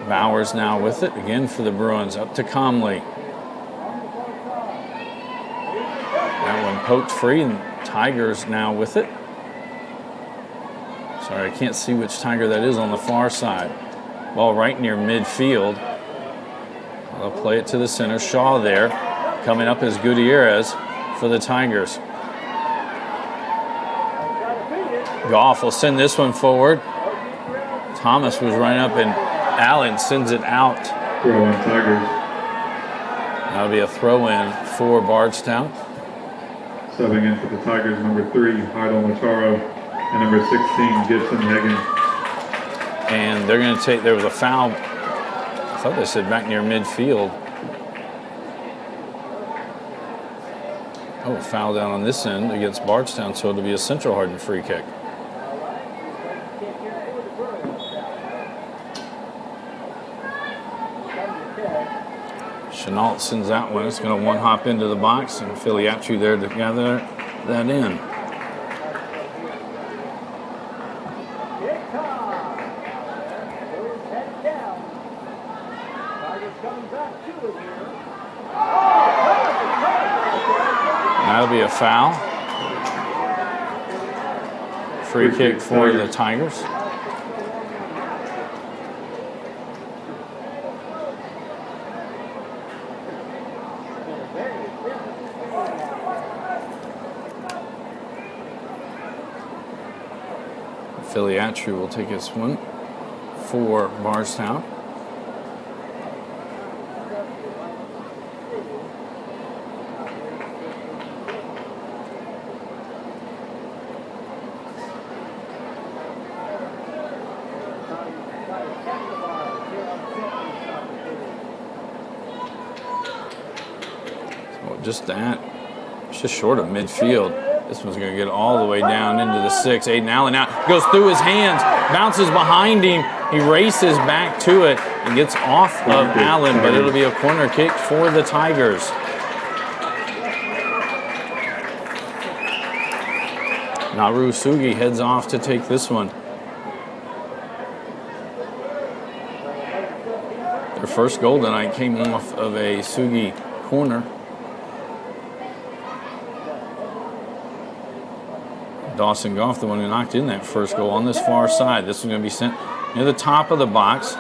Speaker 1: Bowers now with it. Again for the Bruins. Up to Comley. That one poked free, and Tigers now with it. Sorry, I can't see which Tiger that is on the far side. Ball right near midfield. They'll play it to the center. Shaw there. Coming up is Gutierrez for the Tigers. Goff will send this one forward. Thomas was running up, and Allen sends it out.
Speaker 2: Throw in Tigers.
Speaker 1: That'll be a throw-in for Bardstown.
Speaker 2: Subbing in for the Tigers, number 3, Heidel Macharo, and number 16, Gibson Hagen.
Speaker 1: And they're going to take, there was a foul, I thought they said back near midfield. Oh, a foul down on this end against Bardstown, so it'll be a Central Hardin free kick. Chenault sends that one. It's going to one-hop into the box, and Filiatru there to gather that in. That'll be a foul. Free kick for the Tigers. Filiatru will take this one for Bardstown. So just that, it's just short of midfield. This one's going to get all the way down into the 6. Aiden Allen now goes through his hands, bounces behind him. He races back to it and gets off of Allen, but it'll be a corner kick for the Tigers. Naru Sugi heads off to take this one. Their first goal tonight came off of a Sugi corner. Dawson Goff, the one who knocked in that first goal on this far side. This is going to be sent near the top of the box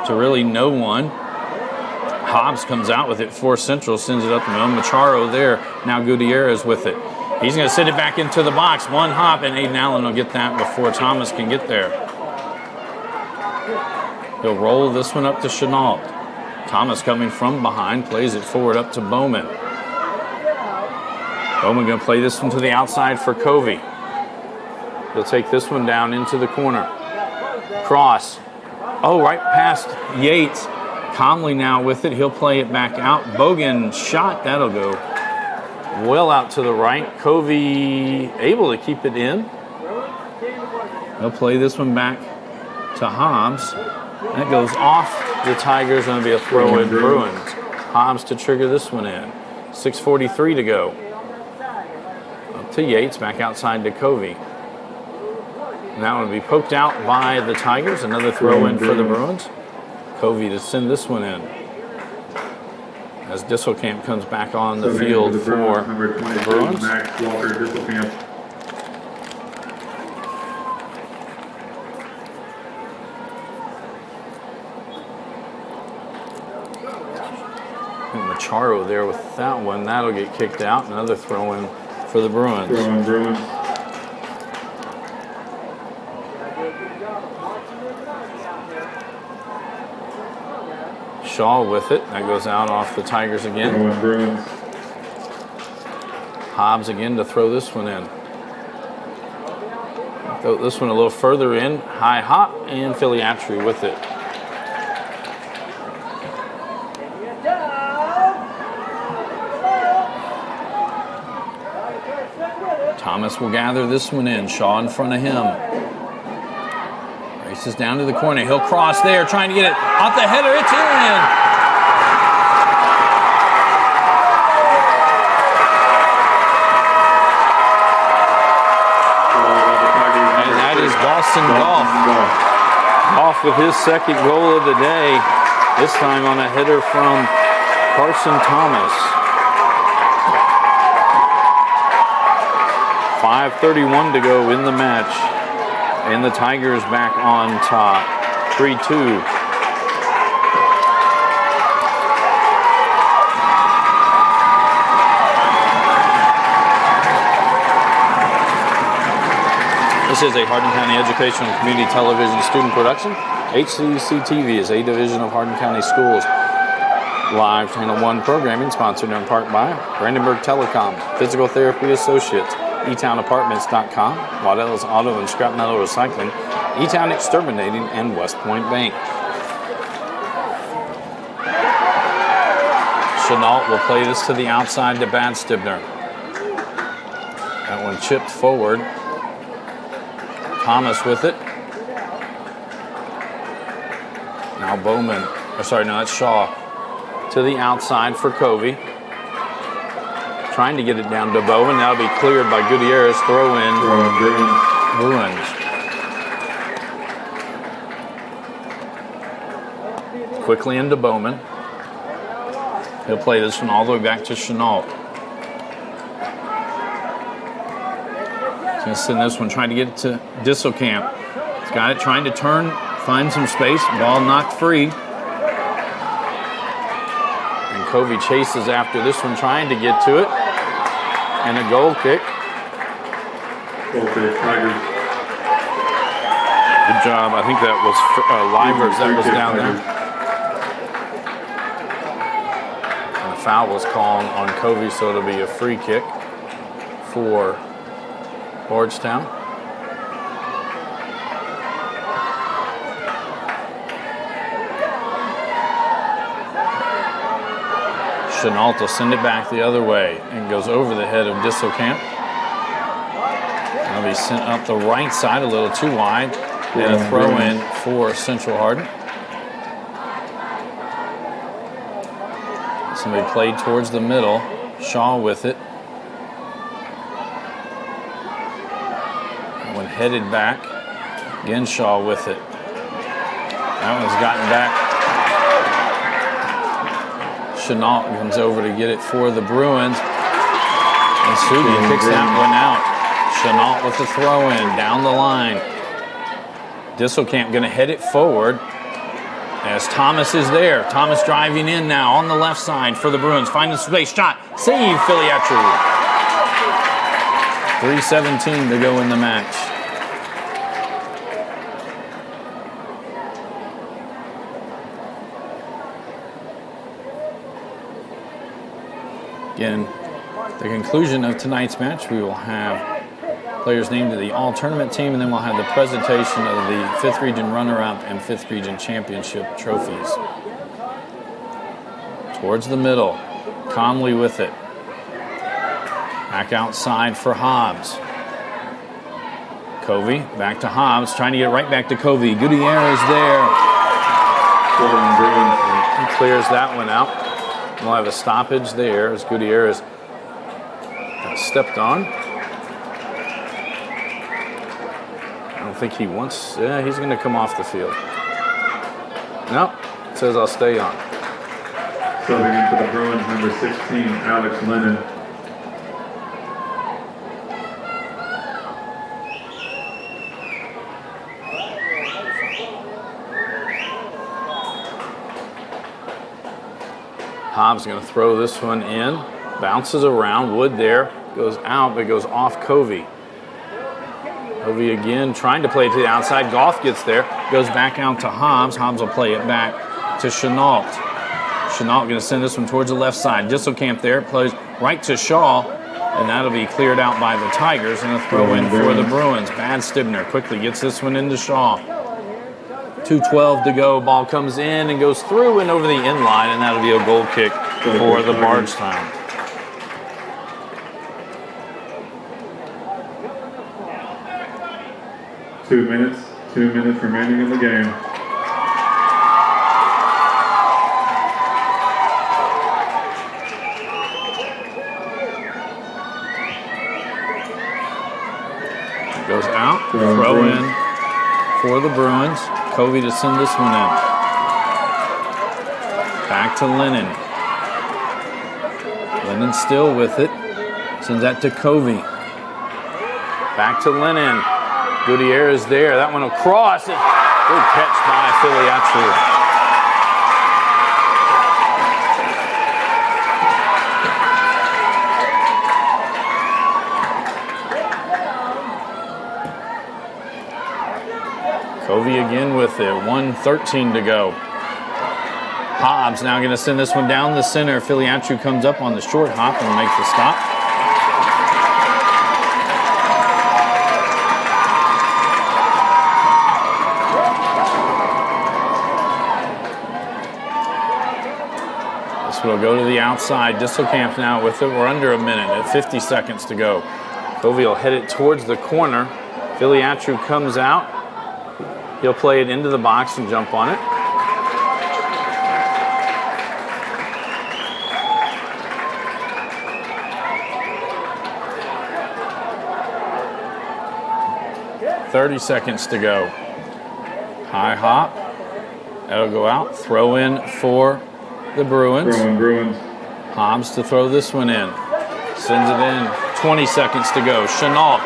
Speaker 1: to really no one. Hobbs comes out with it for Central, sends it up the middle. Macharo there. Now Gutierrez with it. He's going to send it back into the box. One hop, and Aiden Allen will get that before Thomas can get there. He'll roll this one up to Chenault. Thomas coming from behind, plays it forward up to Bowman. Bowman going to play this one to the outside for Covey. He'll take this one down into the corner. Cross. Oh, right past Yates. Comley now with it. He'll play it back out. Bogan shot. That'll go well out to the right. Covey able to keep it in. He'll play this one back to Hobbs. That goes off the Tigers. Going to be a throw in Bruins. Hobbs to trigger this one in. 6:43 to go. Up to Yates. Back outside to Covey. And that one will be poked out by the Tigers. Another throw in for the Bruins. Covey to send this one in. As Disselkamp comes back on the field for the Bruins.
Speaker 2: Max Walker Disselkamp.
Speaker 1: And Macharo there with that one. That'll get kicked out. Another throw in for the Bruins.
Speaker 2: Throw in Bruins.
Speaker 1: Shaw with it. That goes out off the Tigers again.
Speaker 2: Bruins.
Speaker 1: Hobbs again to throw this one in. Throw this one a little further in. High hop, and Filiatri with it. Thomas will gather this one in. Shaw in front of him. Races down to the corner. He'll cross there, trying to get it off the header. It's in. Goff with his second goal of the day, this time on a header from Carson Thomas. 5:31 to go in the match, and the Tigers back on top, 3-2. This is a Hardin County Educational and Community Television student production. HCEC-TV is a division of Hardin County Schools. Live Channel 1 programming sponsored in part by Brandenburg Telecom, Physical Therapy Associates, eTownApartments.com, Waddell's Auto and Scrap Metal Recycling, eTown Exterminating, and West Point Bank. Chenault will play this to the outside to Badstibner. That one chipped forward. Thomas with it. Now Bowman, that's Shaw. To the outside for Covey. Trying to get it down to Bowman. That'll be cleared by Gutierrez. Throw in. Bruins. Quickly into Bowman. He'll play this one all the way back to Chenault. He's going to send this one, trying to get it to Disselkamp. He's got it, trying to turn, find some space. Ball knocked free. And Covey chases after this one, trying to get to it. And a goal kick.
Speaker 2: Goal kick, Tigers.
Speaker 1: Good job. I think that was Livers that was down there. And a foul was called on Covey, so it'll be a free kick for Bardstown. Chenault will send it back the other way and goes over the head of Disselkamp. That'll be sent up the right side a little too wide. And a throw in for Central Hardin. Somebody played towards the middle. Shaw with it. One headed back. Again, Shaw with it. That one's gotten back. Chenault comes over to get it for the Bruins. And Sugi kicks that one out. Chenault with the throw in down the line. Disselkamp going to head it forward as Thomas is there. Thomas driving in now on the left side for the Bruins. Finding space. Shot. Save, Filiatri. 3:17 to go in the match. Again, the conclusion of tonight's match, we will have players named to the all-tournament team, and then we'll have the presentation of the 5th Region runner-up and 5th Region championship trophies. Towards the middle, Conley with it. Back outside for Hobbs. Covey, back to Hobbs, trying to get right back to Covey. Gutierrez there. He clears that one out. We'll have a stoppage there as Gutierrez got stepped on. I don't think he wants, he's going to come off the field. Nope, it says I'll stay on.
Speaker 2: Subbing in for the Bruins, number 16, Alex Lennon.
Speaker 1: Hobbs going to throw this one in. Bounces around. Wood there. Goes out, but goes off Covey. Covey again trying to play it to the outside. Goff gets there. Goes back out to Hobbs. Hobbs will play it back to Chenault. Chenault going to send this one towards the left side. Disselkamp there. Plays right to Shaw. And that'll be cleared out by the Tigers, and a throw in for the Bruins. Bad Stibner quickly gets this one into Shaw. 2:12 to go. Ball comes in and goes through and over the end line, and that'll be a goal kick for the Bardstown.
Speaker 2: Two minutes remaining in the game.
Speaker 1: Goes out, throw in for the Bruins. Covey to send this one in. Back to Lennon. Lennon still with it. Sends that to Covey. Back to Lennon. Gutierrez there. That one across. Good catch by Filiatru. Covey again with it. 1:13 to go. Hobbs now going to send this one down the center. Filiatru comes up on the short hop and makes the stop. This will go to the outside. Disselkamp now with it. We're under a minute at 50 seconds to go. Covey will head it towards the corner. Filiatru comes out. He'll play it into the box and jump on it. .30 seconds to go. High hop. That'll go out. Throw in for the Bruins.
Speaker 2: Bruins.
Speaker 1: Hobbs to throw this one in. Sends it in. 20 seconds to go. Chenault.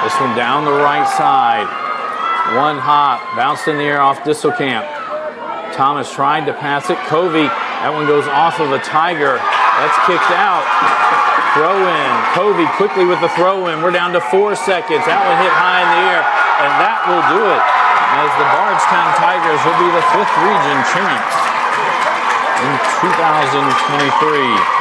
Speaker 1: This one down the right side. One hop, bounced in the air off Disselkamp. Thomas tried to pass it. Covey, that one goes off of a Tiger. That's kicked out. Throw in. Covey quickly with the throw in. We're down to 4 seconds. That one hit high in the air, and that will do it. As the Bardstown Tigers will be the 5th region champs in 2023.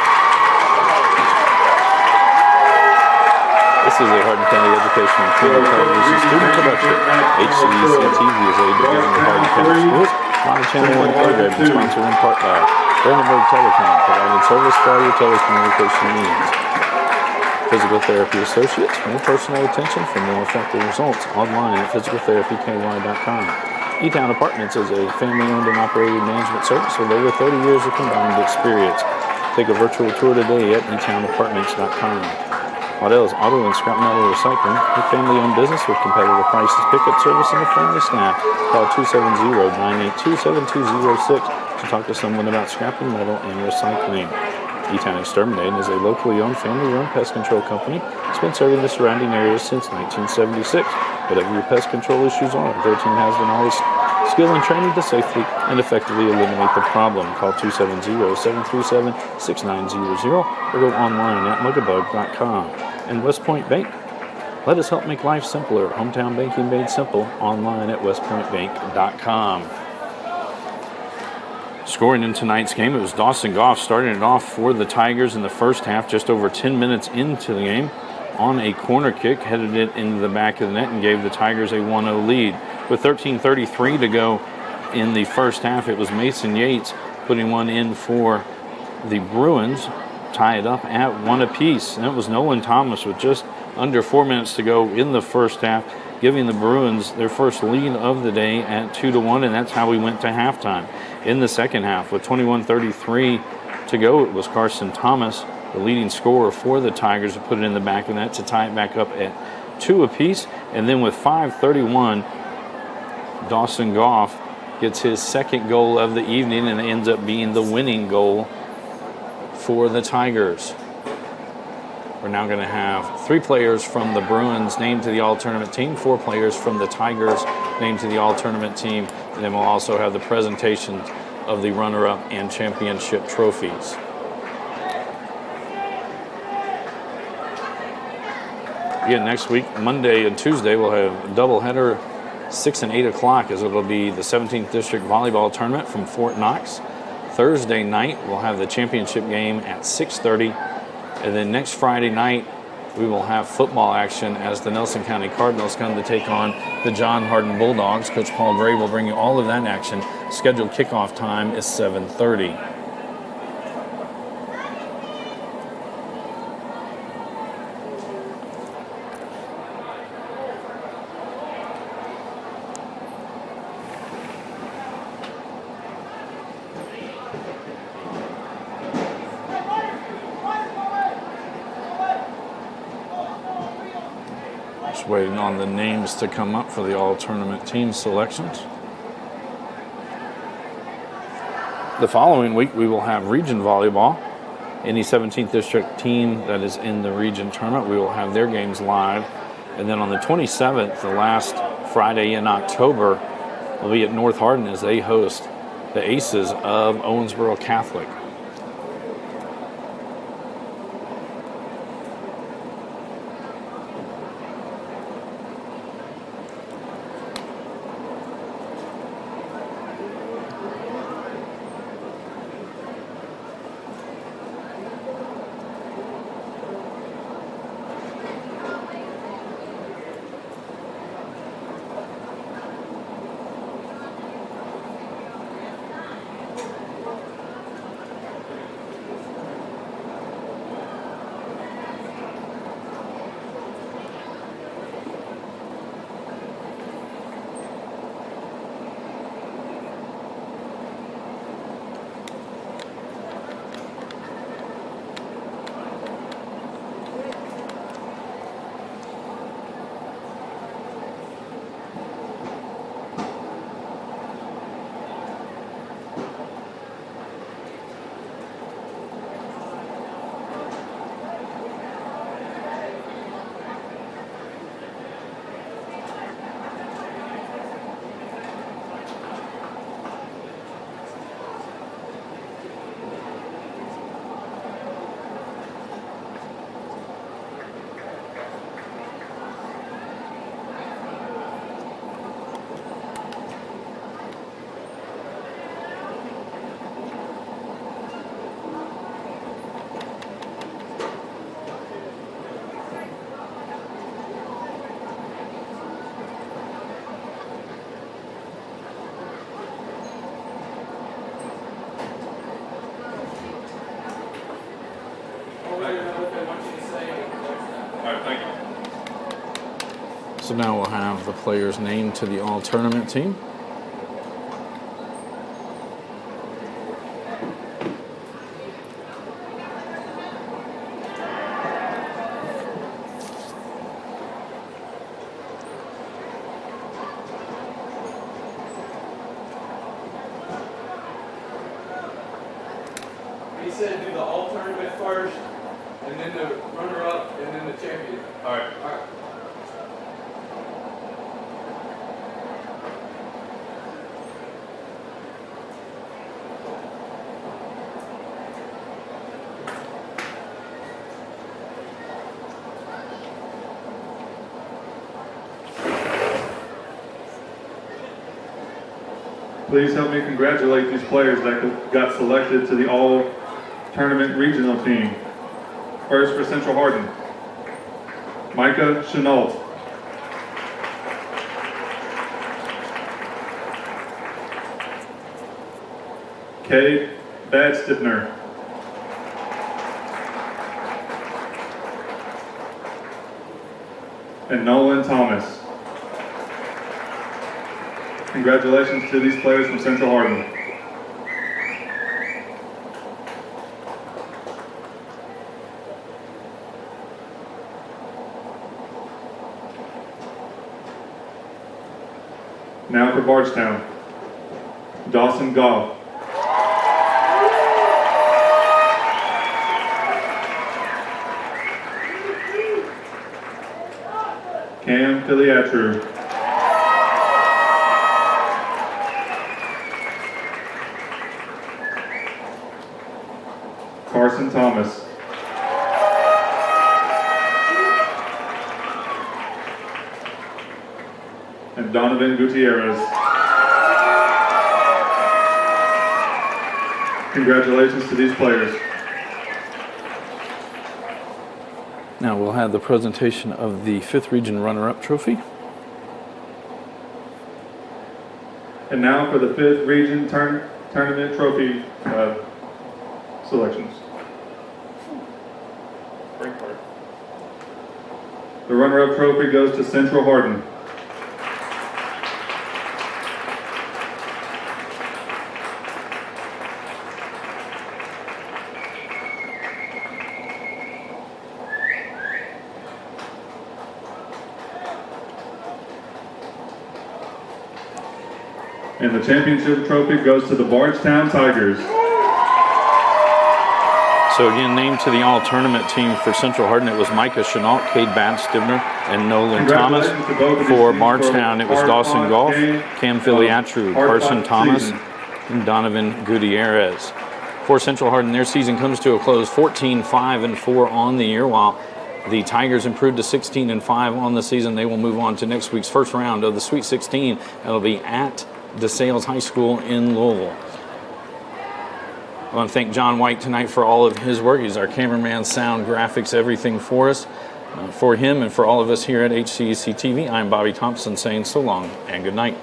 Speaker 1: This is a Hardin County Education and Community Television student production. HCEC-TV is a division of Hardin County Schools. Live Channel 1 program is sponsored in part by Brandenburg Telecom, providing service for all your telecommunication needs. Physical Therapy Associates, more personal attention for more effective results. Online at physicaltherapyky.com. E-Town Apartments is a family-owned and operated management service with over 30 years of combined experience. Take a virtual tour today at etownApartments.com. Waddell's Auto and Scrap Metal Recycling, a family-owned business with competitive prices, pickup service, and a friendly staff. Call 270-982-7206 to talk to someone about scrap and metal and recycling. E-Town Exterminating is a locally owned, family-run pest control company. It's been serving the surrounding areas since 1976. Whatever your pest control issues are, their team has been always skill and training to safely and effectively eliminate the problem. Call 270-737-6900 or go online at mugabug.com. And West Point Bank. Let us help make life simpler. Hometown banking made simple. Online at westpointbank.com. Scoring in tonight's game, it was Dawson Goff starting it off for the Tigers in the first half, just over 10 minutes into the game. On a corner kick, headed it into the back of the net and gave the Tigers a 1-0 lead. With 13:33 to go in the first half, it was Mason Yates putting one in for the Bruins, tie it up at 1 apiece. And it was Nolan Thomas with just under 4 minutes to go in the first half, giving the Bruins their first lead of the day at 2-1, and that's how we went to halftime. In the second half, with 21:33 to go, it was Carson Thomas, the leading scorer for the Tigers, to put it in the back of the net to tie it back up at 2 apiece. And then with 5:31, Dawson Goff gets his second goal of the evening, and it ends up being the winning goal for the Tigers. We're now going to have 3 players from the Bruins named to the All-Tournament team, 4 players from the Tigers named to the All-Tournament team, and then we'll also have the presentation of the runner-up and championship trophies. Again, next week, Monday and Tuesday, we'll have a doubleheader, 6 and 8 o'clock, as it'll be the 17th District Volleyball Tournament from Fort Knox. Thursday night, we'll have the championship game at 6:30. And then next Friday night, we will have football action as the Nelson County Cardinals come to take on the John Hardin Bulldogs. Coach Paul Gray will bring you all of that action. Scheduled kickoff time is 7:30. Just waiting on the names to come up for the all-tournament team selections. The following week, we will have region volleyball. Any 17th district team that is in the region tournament, we will have their games live. And then on the 27th, the last Friday in October, will be at North Hardin as they host the Aces of Owensboro Catholic. So now we'll have the players named to the all-tournament team.
Speaker 7: He said do the all-tournament first, and then the runner-up, and then the champion. All right. All right.
Speaker 2: Please help me congratulate these players that got selected to the all-tournament regional team. First for Central Hardin, Micah Chenault. Kay Badstiffner. And Nolan Thomas. Congratulations to these players from Central Hardin. Now for Bardstown, Dawson Goff. Cam Filiatru. Carson Thomas. And Donovan Gutierrez. Congratulations to these players.
Speaker 1: Now we'll have the presentation of the 5th Region Runner-Up Trophy.
Speaker 2: And now for the 5th Region Tournament Trophy selections. The runner-up trophy goes to Central Hardin. And the championship trophy goes to the Bardstown Tigers.
Speaker 1: So again, named to the all-tournament team for Central Hardin, it was Micah Chenault, Cade Badstibner, and Nolan Thomas. For Bardstown, it was Dawson Goff, Cam Filiatru, Carson Thomas, and Donovan Gutierrez. For Central Hardin, their season comes to a close 14-5-4 on the year, while the Tigers improved to 16-5 on the season. They will move on to next week's first round of the Sweet 16. That'll be at DeSales High School in Louisville. I want to thank John White tonight for all of his work. He's our cameraman, sound, graphics, everything for us. For him and for all of us here at HCEC-TV, I'm Bobby Thompson saying so long and good night.